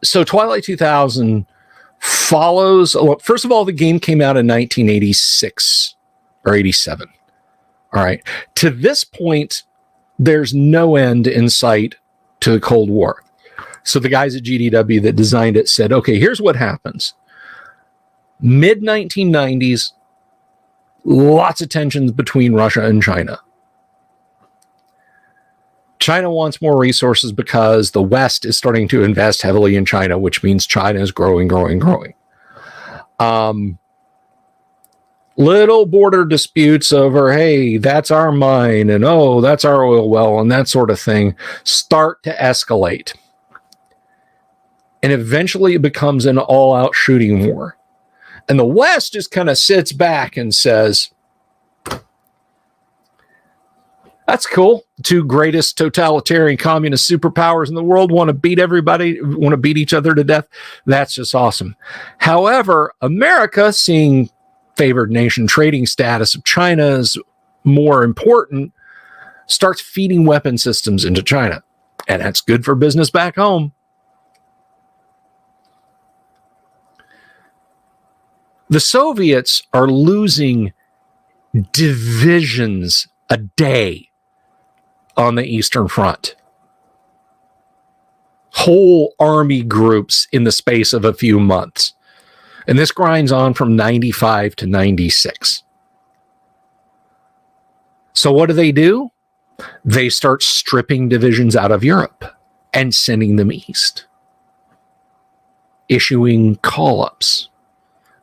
So Twilight 2000 follows. First of all, the game came out in 1986 or 87. All right. To this point, there's no end in sight to the Cold War. So the guys at GDW that designed it said, okay, here's what happens. Mid 1990s, lots of tensions between Russia and China. China wants more resources because the West is starting to invest heavily in China, which means China is growing. Little border disputes over, hey, that's our mine, and oh, that's our oil well, and that sort of thing start to escalate. And eventually it becomes an all-out shooting war. And the West just kind of sits back and says, that's cool. The two greatest totalitarian communist superpowers in the world want to beat everybody, want to beat each other to death. That's just awesome. However, America, seeing favored nation trading status of China as more important, starts feeding weapon systems into China. And that's good for business back home. The Soviets are losing divisions a day on the Eastern Front. Whole army groups in the space of a few months. And this grinds on from 95 to 96. So what do? They start stripping divisions out of Europe and sending them east. Issuing call-ups.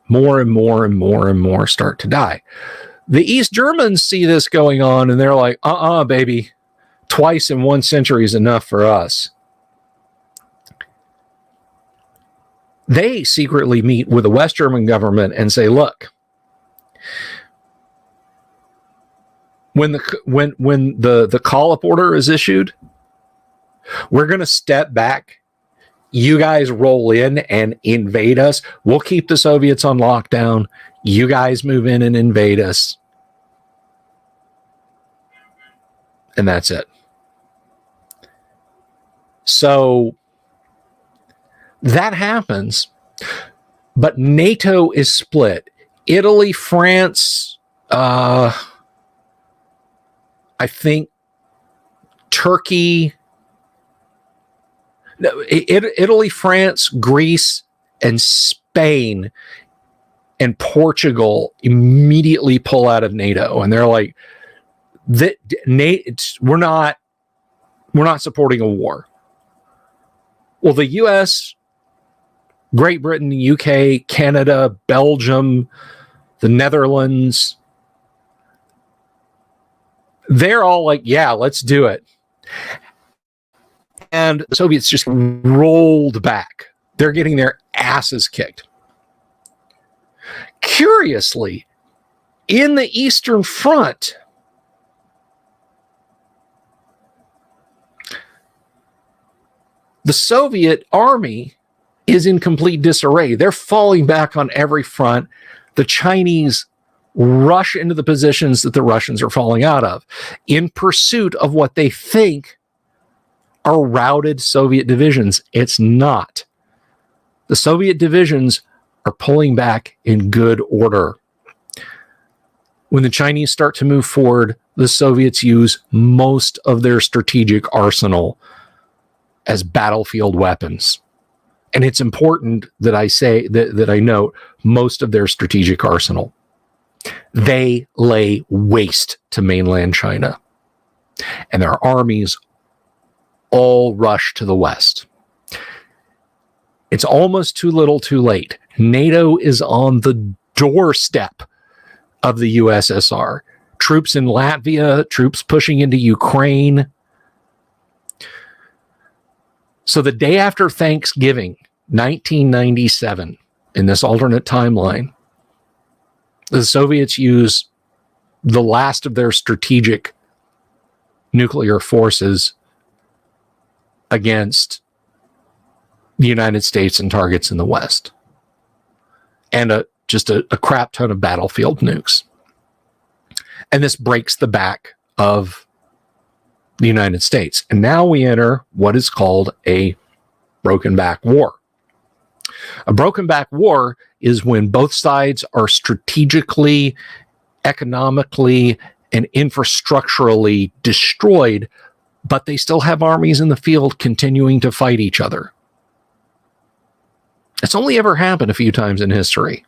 More and more start to die. The East Germans see this going on and they're like, baby, twice in 1 century is enough for us. They secretly meet with the West German government and say, look, when the call-up order is issued, we're going to step back. You guys roll in and invade us. We'll keep the Soviets on lockdown. You guys move in and invade us. And that's it. So that happens. But NATO is split. Italy, France, I think Turkey, Italy, France, Greece, and Spain and Portugal immediately pull out of NATO, and they're like, we're not supporting a war. Well, the U.S., Great Britain, the UK, Canada, Belgium, the Netherlands, they're all like, yeah, let's do it. And the Soviets just rolled back. They're getting their asses kicked. Curiously, in the Eastern Front, the Soviet army is in complete disarray. They're falling back on every front. The Chinese rush into the positions that the Russians are falling out of in pursuit of what they think are routed Soviet divisions. It's not. The Soviet divisions are pulling back in good order. When the Chinese start to move forward, the Soviets use most of their strategic arsenal as battlefield weapons. And it's important that I say that I note most of their strategic arsenal. They lay waste to mainland China, and their armies all rush to the west. It's almost too little too late. NATO is on the doorstep of the USSR. Troops in Latvia, troops pushing into Ukraine. So the day after Thanksgiving, 1997, in this alternate timeline, the Soviets use the last of their strategic nuclear forces against the United States and targets in the West. And just a crap ton of battlefield nukes. And this breaks the back of the United States. And now we enter what is called a broken back war. A broken back war is when both sides are strategically, economically, and infrastructurally destroyed, but they still have armies in the field continuing to fight each other. It's only ever happened a few times in history.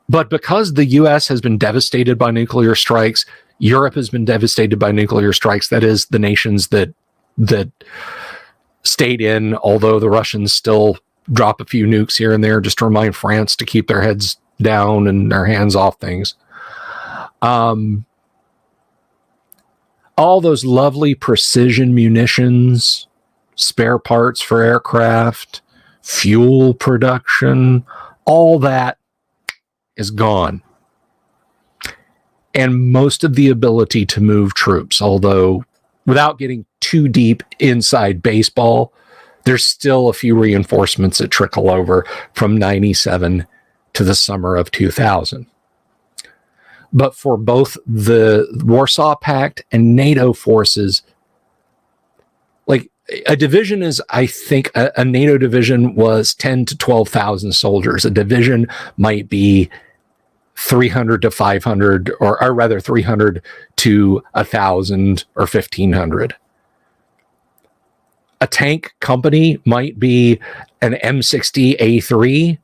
But because the U.S. has been devastated by nuclear strikes, Europe has been devastated by nuclear strikes. That is, the nations that stayed in, although the Russians still drop a few nukes here and there just to remind France to keep their heads down and their hands off things. All those lovely precision munitions, spare parts for aircraft, fuel production, all that is gone. And most of the ability to move troops, although without getting too deep inside baseball, there's still a few reinforcements that trickle over from 97 to the summer of 2000. But for both the Warsaw Pact and NATO forces, like a division is, I think, a NATO division was 10 to 12,000 soldiers. A division might be 300 to 500, or rather 300 to 1,000 or 1,500. A tank company might be an M60A3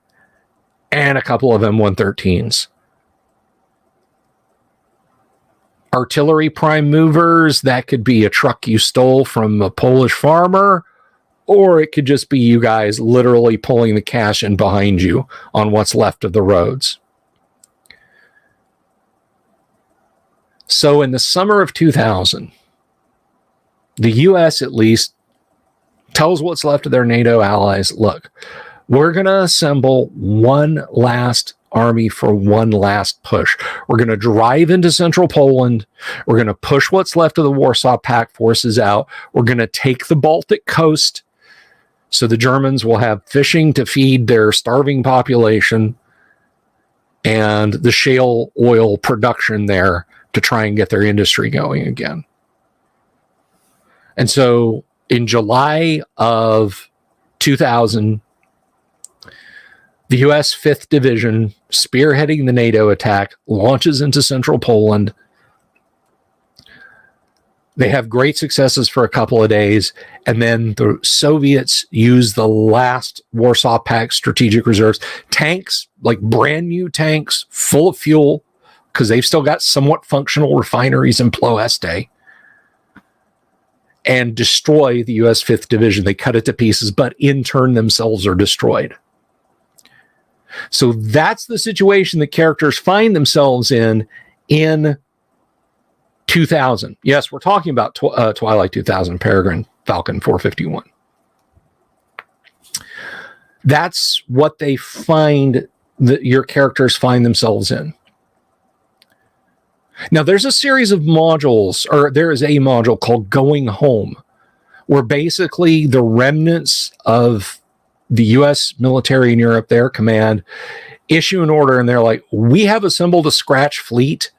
and a couple of M113s. Artillery prime movers, that could be a truck you stole from a Polish farmer, or it could just be you guys literally pulling the cash in behind you on what's left of the roads. So in the summer of 2000, the U.S. at least tells what's left of their NATO allies, look, we're going to assemble one last army for one last push. We're going to drive into central Poland. We're going to push what's left of the Warsaw Pact forces out. We're going to take the Baltic coast so the Germans will have fishing to feed their starving population and the shale oil production there to try and get their industry going again. And so In July of 2000, the U.S. 5th Division, spearheading the NATO attack, launches into central Poland. They have great successes for a couple of days, and then the Soviets use the last Warsaw Pact strategic reserves, tanks, like brand new tanks, full of fuel, because they've still got somewhat functional refineries in Ploeste, and destroy the U.S. 5th Division. They cut it to pieces, but in turn themselves are destroyed. So that's the situation that characters find themselves in 2000. Yes, we're talking about Twilight 2000, Peregrine Falcon 451. That's what they find that your characters find themselves in. Now, there's a series of modules, or there is a module called Going Home, where basically the remnants of the U.S. military in Europe, their command, issue an order, and they're like, we have assembled a scratch fleet.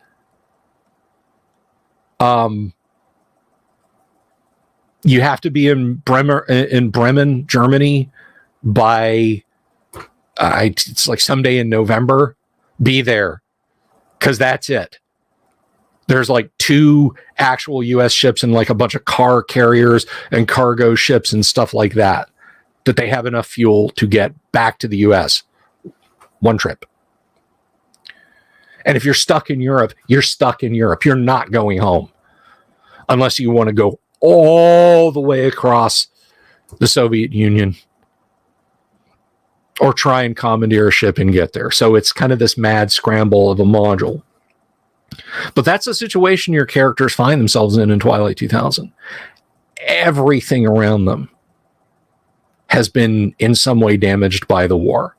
You have to be in Bremen, Germany by, it's like someday in November. Be there, because that's it. There's like 2 actual U.S. ships and like a bunch of car carriers and cargo ships and stuff like that they have enough fuel to get back to the U.S. one trip. And if you're stuck in Europe, you're stuck in Europe. You're not going home unless you want to go all the way across the Soviet Union or try and commandeer a ship and get there. So it's kind of this mad scramble of a module. But that's the situation your characters find themselves in Twilight 2000. Everything around them has been in some way damaged by the war.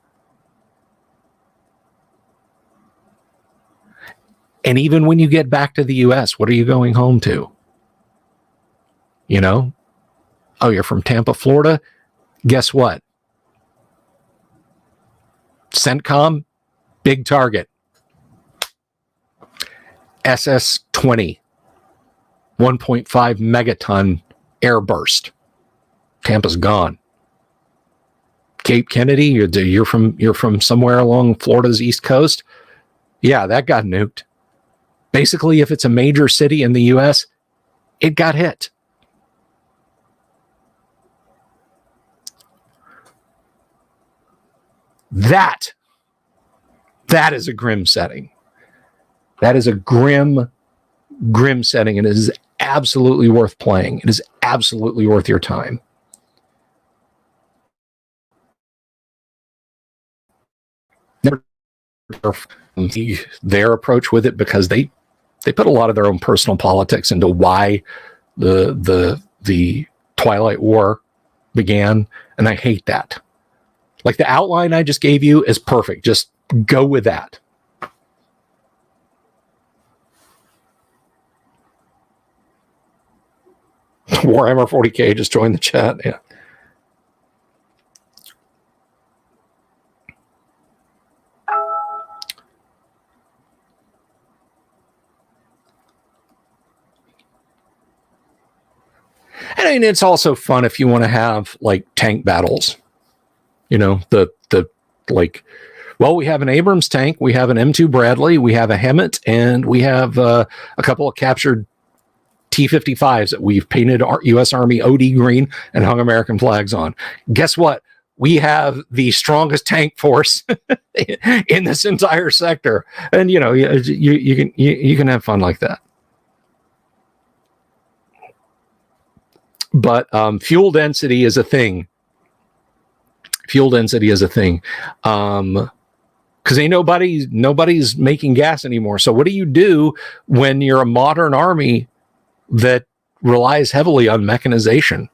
And even when you get back to the U.S., what are you going home to? You know? Oh, you're from Tampa, Florida? Guess what? CENTCOM, big target. SS-20, 1.5 megaton airburst. Tampa's gone. Cape Kennedy, you're from somewhere along Florida's East Coast. Yeah, that got nuked. Basically, if it's a major city in the U.S., it got hit. That is a grim setting. That is a grim setting, and it is absolutely worth playing. It is absolutely worth your time. Their approach with it, because they put a lot of their own personal politics into why the Twilight War began, and I hate that. Like, the outline I just gave you is perfect. Just go with that. Warhammer 40K just joined the chat. Yeah. And I mean, it's also fun if you want to have like tank battles. You know, we have an Abrams tank, we have an M2 Bradley, we have a Hemet, and we have a couple of captured T-55s that we've painted our U.S. Army OD green and hung American flags on. Guess what? We have the strongest tank force in this entire sector, and you know, you can have fun like that. But fuel density is a thing. Because ain't nobody's making gas anymore. So what do you do when you're a modern army that relies heavily on mechanization?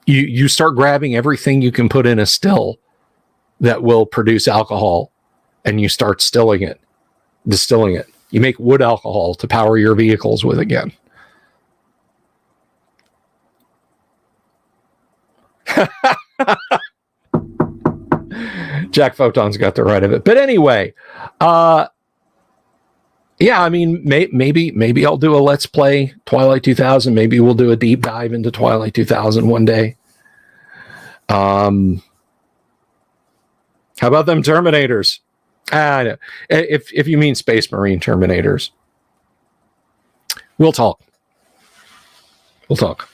You start grabbing everything you can put in a still that will produce alcohol, and you start distilling it. You make wood alcohol to power your vehicles with again. Jack Photon's got the right of it. But anyway, Yeah, I mean, maybe I'll do a Let's Play Twilight 2000. Maybe we'll do a deep dive into Twilight 2000 one day. How about them Terminators? If you mean Space Marine Terminators, we'll talk. We'll talk.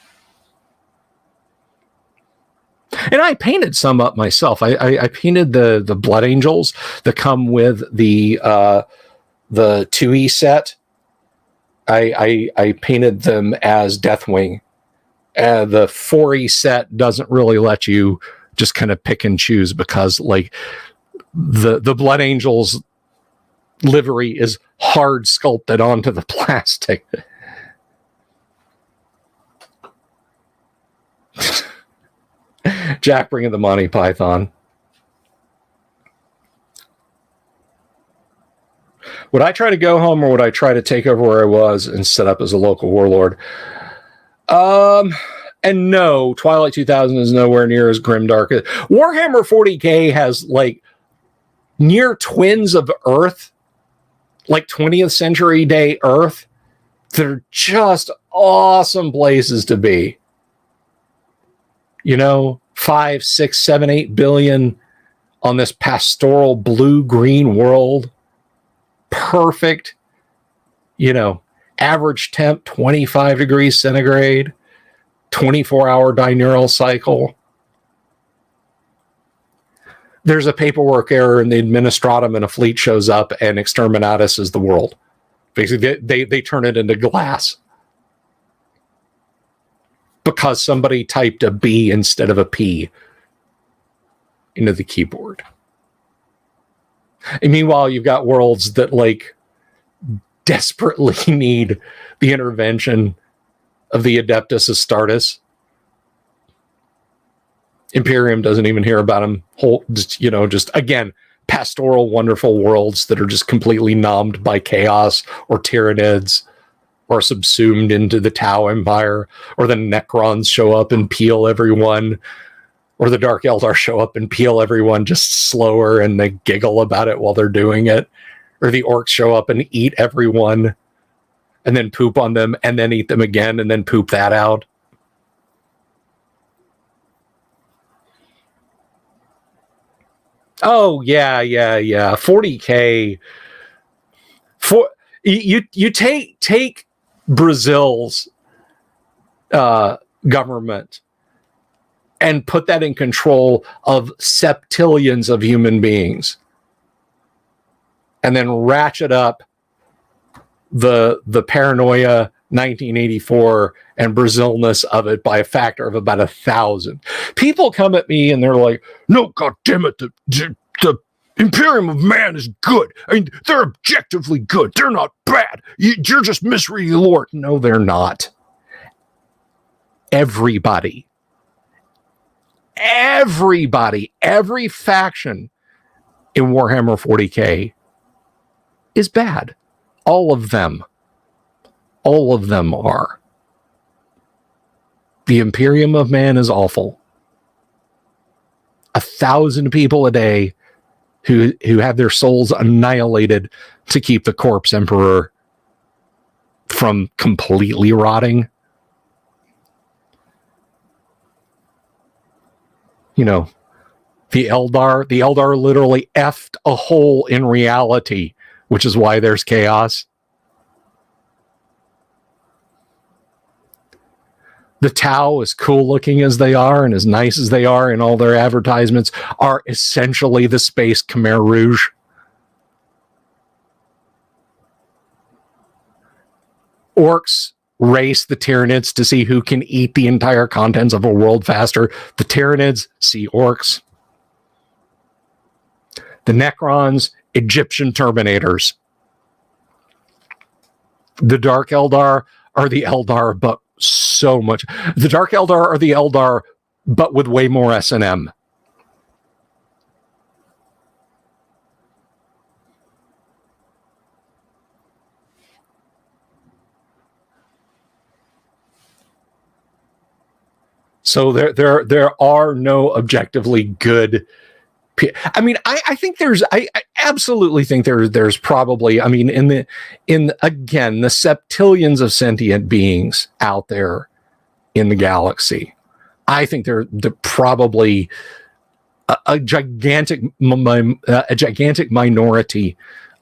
And I painted some up myself. I painted the Blood Angels that come with the 2E set. I painted them as Deathwing. The 4E set doesn't really let you just kind of pick and choose, because like the Blood Angels livery is hard sculpted onto the plastic. Jack bringing the Monty Python. Would I try to go home, or would I try to take over where I was and set up as a local warlord? And no, Twilight 2000 is nowhere near as grimdark. Warhammer 40K has like near twins of Earth, like 20th century day Earth. They're just awesome places to be. You know, 5, 6, 7, 8 billion on this pastoral blue-green world. Perfect, you know, average temp 25 degrees centigrade, 24-hour dineural cycle. There's a paperwork error in the administratum and a fleet shows up and Exterminatus is the world. Basically, they turn it into glass because somebody typed a B instead of a P into the keyboard. And meanwhile, you've got worlds that like desperately need the intervention of the Adeptus Astartes. Imperium doesn't even hear about them. Just again, pastoral, wonderful worlds that are just completely numbed by chaos or Tyranids, or subsumed into the Tau Empire, or the Necrons show up and peel everyone, or the Dark Eldar show up and peel everyone just slower and they giggle about it while they're doing it, or the Orcs show up and eat everyone and then poop on them and then eat them again and then poop that out. Oh, yeah. 40K. You take Brazil's government and put that in control of septillions of human beings, and then ratchet up the paranoia 1984 and Brazilness of it by a factor of about 1,000. People come at me and they're like, "No, God damn it, the Imperium of Man is good. I mean, they're objectively good. They're not bad. You're just misreading the lore." No, they're not. Everybody, every faction in Warhammer 40K is bad. All of them are. The Imperium of Man is awful. 1,000 people a day who have their souls annihilated to keep the corpse emperor from completely rotting. You know, the Eldar literally effed a hole in reality, which is why there's chaos. The Tau, as cool looking as they are and as nice as they are in all their advertisements, are essentially the space Khmer Rouge. Orcs race the Tyranids to see who can eat the entire contents of a world faster. The Tyranids see orcs. The Necrons, Egyptian Terminators. The Dark Eldar are the Eldar, but so much. The Dark Eldar are the Eldar, but with way more S&M. So there are no objectively good I mean, I think I absolutely think there's probably, I mean, in the septillions of sentient beings out there in the galaxy, I think they're probably a gigantic minority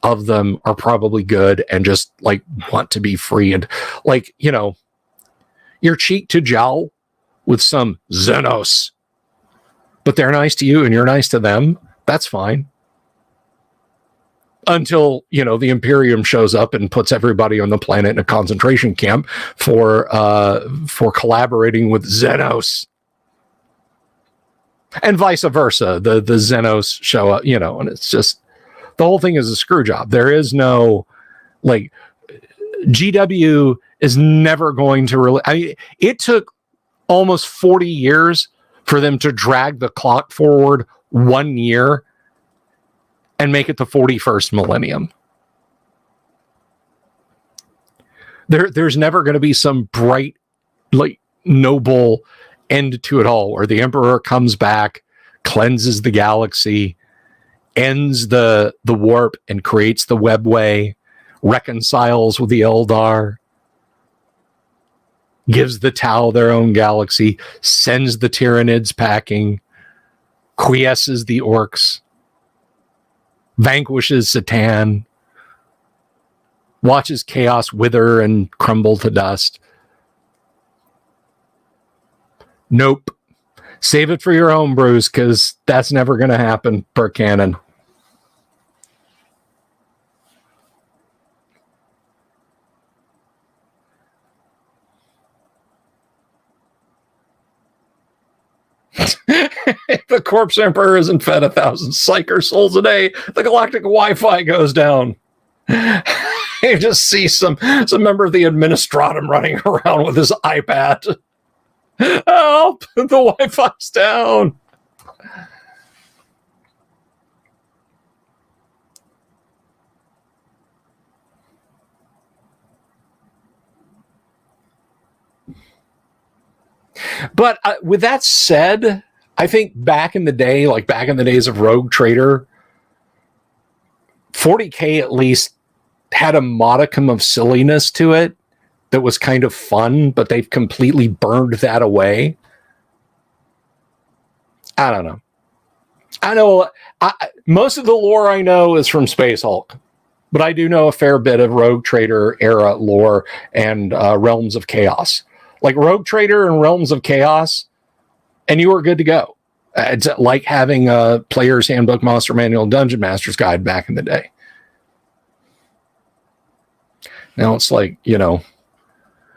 of them are probably good and just like want to be free, and like, you know, your cheek to jowl with some Xenos, but they're nice to you and you're nice to them. That's fine. Until, you know, the Imperium shows up and puts everybody on the planet in a concentration camp for collaborating with Xenos. And vice versa. The Xenos show up, you know, and it's just, the whole thing is a screw job. There is no, like, GW is never going to really, I mean, it took almost 40 years for them to drag the clock forward 1 year and make it the 41st millennium. There's never going to be some bright, like, noble end to it all, where the Emperor comes back, cleanses the galaxy, ends the warp and creates the webway, reconciles with the Eldar, gives the Tau their own galaxy, sends the Tyranids packing, quiesces the Orcs, vanquishes Satan, watches chaos wither and crumble to dust. Nope. Save it for your own, Bruce, because that's never going to happen per canon. If the Corpse Emperor isn't fed 1,000 Psyker souls a day, the galactic Wi-Fi goes down. You just see some member of the Administratum running around with his iPad. Help! The Wi-Fi's down. But with that said, I think back in the day, like back in the days of Rogue Trader, 40K at least had a modicum of silliness to it that was kind of fun, but they've completely burned that away. I don't know. I know most of the lore I know is from Space Hulk, but I do know a fair bit of Rogue Trader era lore and Realms of Chaos. Like Rogue Trader and Realms of Chaos, and you are good to go. It's like having a Player's Handbook, Monster Manual, Dungeon Master's Guide back in the day. Now it's like, you know,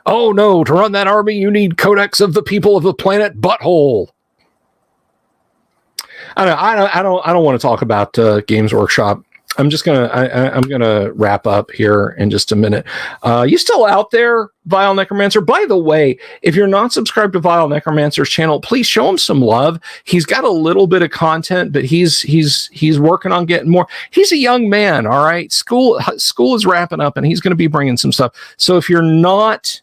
oh no, to run that army, you need Codex of the People of the Planet Butthole. I don't want to talk about Games Workshop. I'm gonna wrap up here in just a minute. You still out there, Vile Necromancer? By the way, if you're not subscribed to Vile Necromancer's channel, please show him some love. He's got a little bit of content, but he's working on getting more. He's a young man, all right. School is wrapping up, and he's going to be bringing some stuff. So if you're not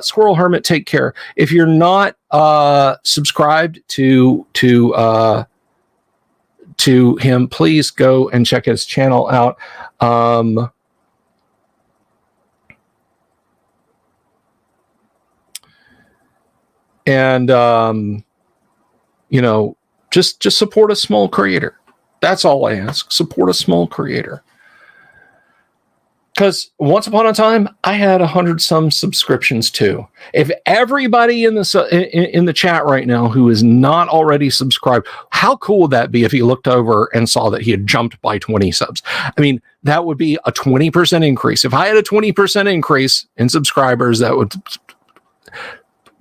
Squirrel Hermit, take care. If you're not subscribed to him, please go and check his channel out. You know, just support a small creator. That's all I ask. Support a small creator. Because once upon a time, I had 100-some subscriptions too. If everybody in the chat right now who is not already subscribed, how cool would that be if he looked over and saw that he had jumped by 20 subs? I mean, that would be a 20% increase. If I had a 20% increase in subscribers, that would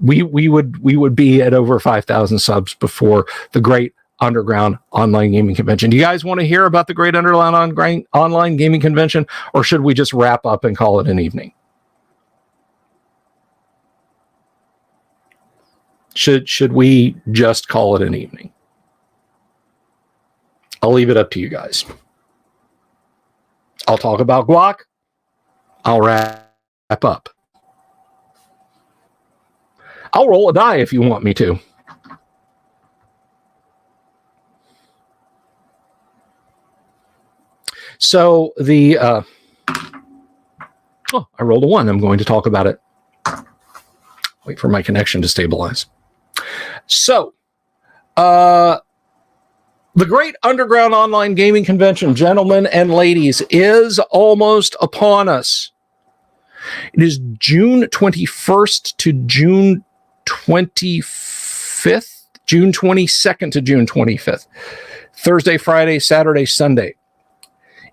we would be at over 5,000 subs before the great Underground Online Gaming Convention. Do you guys want to hear about the Great Underground Online Gaming Convention, or should we just wrap up and call it an evening? Should we just call it an evening? I'll leave it up to you guys. I'll talk about guac. I'll wrap up. I'll roll a die if you want me to. So I rolled a 1. I'm going to talk about it. Wait for my connection to stabilize. So, the Great Underground Online Gaming Convention, gentlemen and ladies, is almost upon us. It is June 21st to June 25th, June 22nd to June 25th, Thursday, Friday, Saturday, Sunday.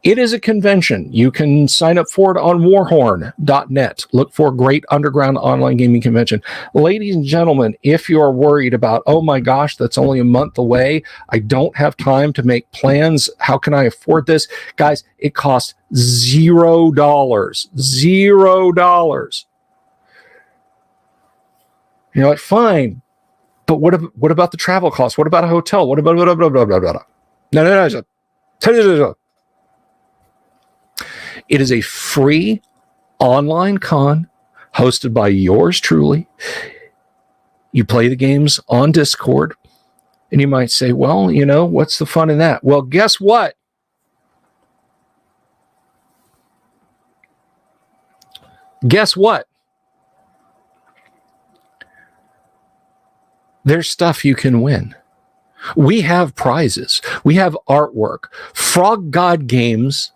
It is a convention. You can sign up for it on warhorn.net. Look for Great Underground Online Gaming Convention. Ladies and gentlemen, if you are worried about, oh my gosh, that's only a month away, I don't have time to make plans, how can I afford this? Guys, it costs $0. $0. You're like, fine, but what about the travel costs? What about a hotel? What about blah, blah, blah, blah, blah. No. It is a free online con hosted by yours truly. You play the games on Discord, and you might say, well, what's the fun in that? Well, guess what? Guess what? There's stuff you can win. We have prizes. We have artwork. Frog God Games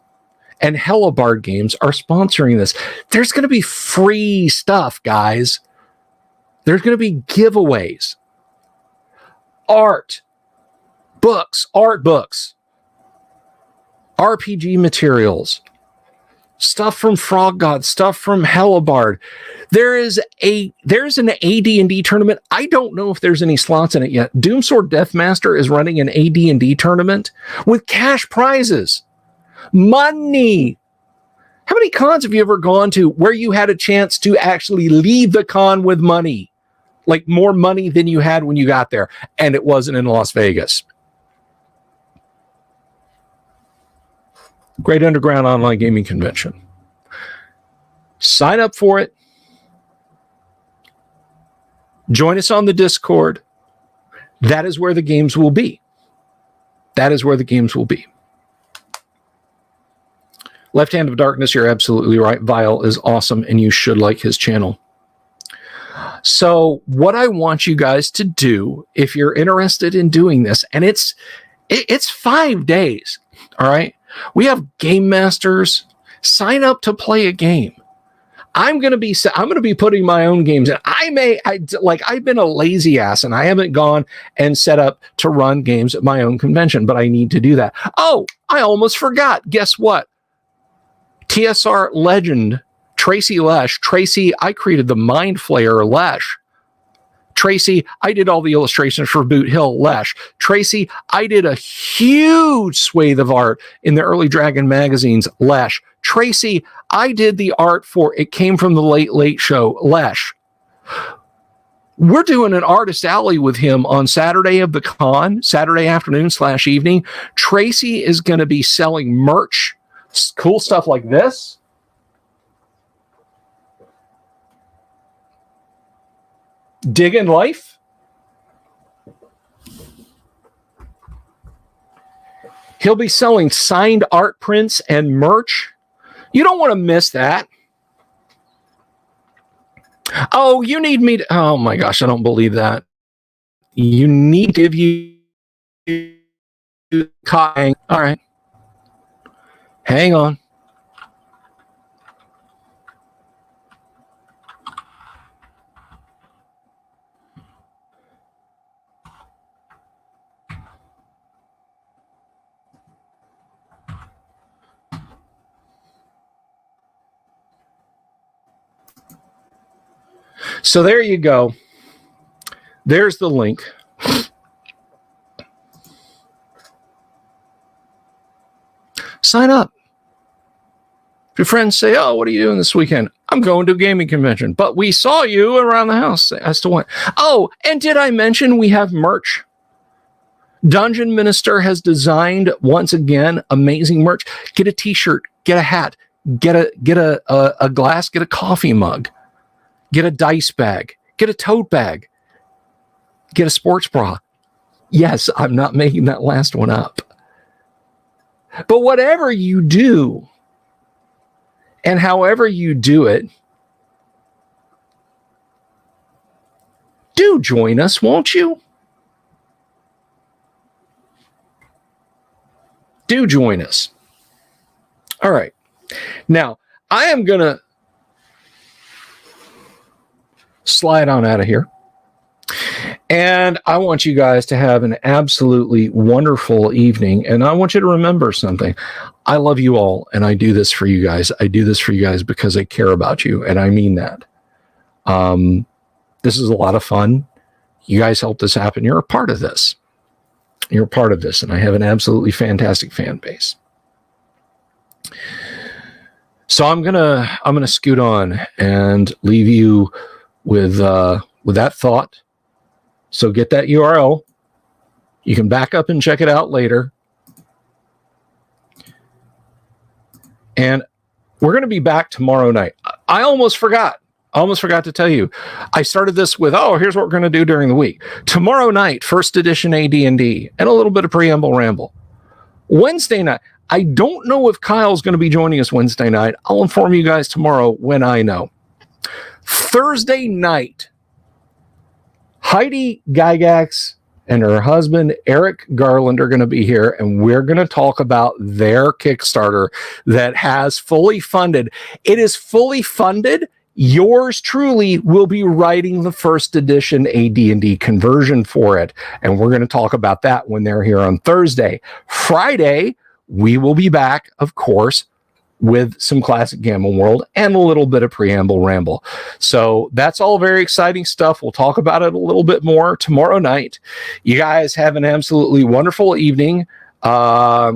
and Hellabard Games are sponsoring this. There's going to be free stuff, guys. There's going to be giveaways. Art books, RPG materials, stuff from Frog God, stuff from Hellabard. There's an AD&D tournament. I don't know if there's any slots in it yet. Doomsword Deathmaster is running an AD&D tournament with cash prizes. Money. How many cons have you ever gone to where you had a chance to actually leave the con with money? Like more money than you had when you got there, and it wasn't in Las Vegas. Great Underground Online Gaming Convention. Sign up for it. Join us on the Discord. That is where the games will be. That is where the games will be. Left Hand of Darkness, you're absolutely right. Vile is awesome, and you should like his channel. So what I want you guys to do, if you're interested in doing this, and it's 5 days, all right? We have game masters. Sign up to play a game. I'm going to be putting my own games in. I've been a lazy ass and I haven't gone and set up to run games at my own convention, but I need to do that. Oh, I almost forgot. Guess what? TSR legend, Tracy Lesh. Tracy, I created the Mind Flayer Lesh. Tracy, I did all the illustrations for Boot Hill Lesh. Tracy, I did a huge swathe of art in the early Dragon magazines Lesh. Tracy, I did the art for It Came from the Late Late Show Lesh. We're doing an artist alley with him on Saturday of the con, Saturday afternoon/evening. Tracy is going to be selling merch, cool stuff like this. Diggin' Life. He'll be selling signed art prints and merch. You don't want to miss that. Oh, you need me to... Oh my gosh, I don't believe that. You need to give you... All right. Hang on. So there you go. There's the link. Sign up. If your friends say, oh, what are you doing this weekend? I'm going to a gaming convention. But we saw you around the house as to what. Oh, and did I mention we have merch? Dungeon Minister has designed, once again, amazing merch. Get a t-shirt, get a hat, get a glass, get a coffee mug. Get a dice bag. Get a tote bag. Get a sports bra. Yes, I'm not making that last one up. But whatever you do, and however you do it, do join us, won't you? Do join us. All right. Now, I am going to slide on out of here. And I want you guys to have an absolutely wonderful evening. And I want you to remember something. I love you all, and I do this for you guys. I do this for you guys because I care about you, and I mean that. This is a lot of fun. You guys helped this happen. You're a part of this. You're a part of this, and I have an absolutely fantastic fan base. So I'm gonna scoot on and leave you with that thought. So get that URL. You can back up and check it out later. And we're going to be back tomorrow night. I almost forgot to tell you. I started this with, here's what we're going to do during the week. Tomorrow night, first edition AD&D, and a little bit of preamble ramble. Wednesday night, I don't know if Kyle's going to be joining us Wednesday night. I'll inform you guys tomorrow when I know. Thursday night, Heidi Gygax and her husband, Eric Garland, are going to be here, and we're going to talk about their Kickstarter that has fully funded. It is fully funded. Yours truly will be writing the first edition AD&D conversion for it, and we're going to talk about that when they're here on Thursday. Friday, we will be back, of course, with some classic Gamma World and a little bit of preamble ramble. So that's all very exciting stuff. We'll talk about it a little bit more tomorrow night. You guys have an absolutely wonderful evening. I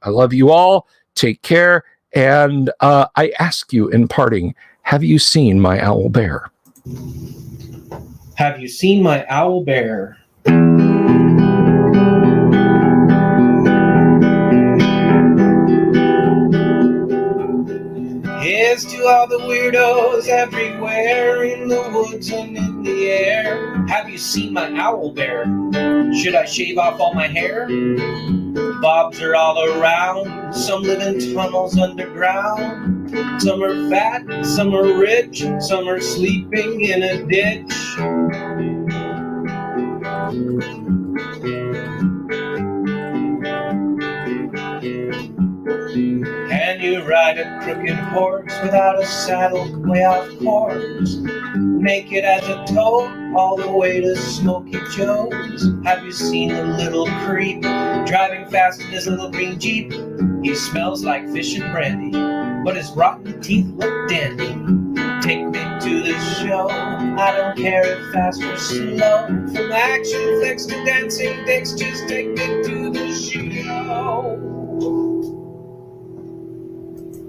love you all. Take care. And I ask you in parting, have you seen my owl bear? Have you seen my owl bear? Here's to all the weirdos everywhere in the woods and in the air. Have you seen my owl bear? Should I shave off all my hair? Bobs are all around. Some live in tunnels underground. Some are fat, some are rich, some are sleeping in a ditch. Can you ride a crooked horse without a saddle way off course? Make it as a toad all the way to Smoky Joe's. Have you seen the little creep driving fast in his little green Jeep? He smells like fish and brandy, but his rotten teeth look dandy. Take me to the show, I don't care if fast or slow. From action flicks to dancing dicks, just take me to the show.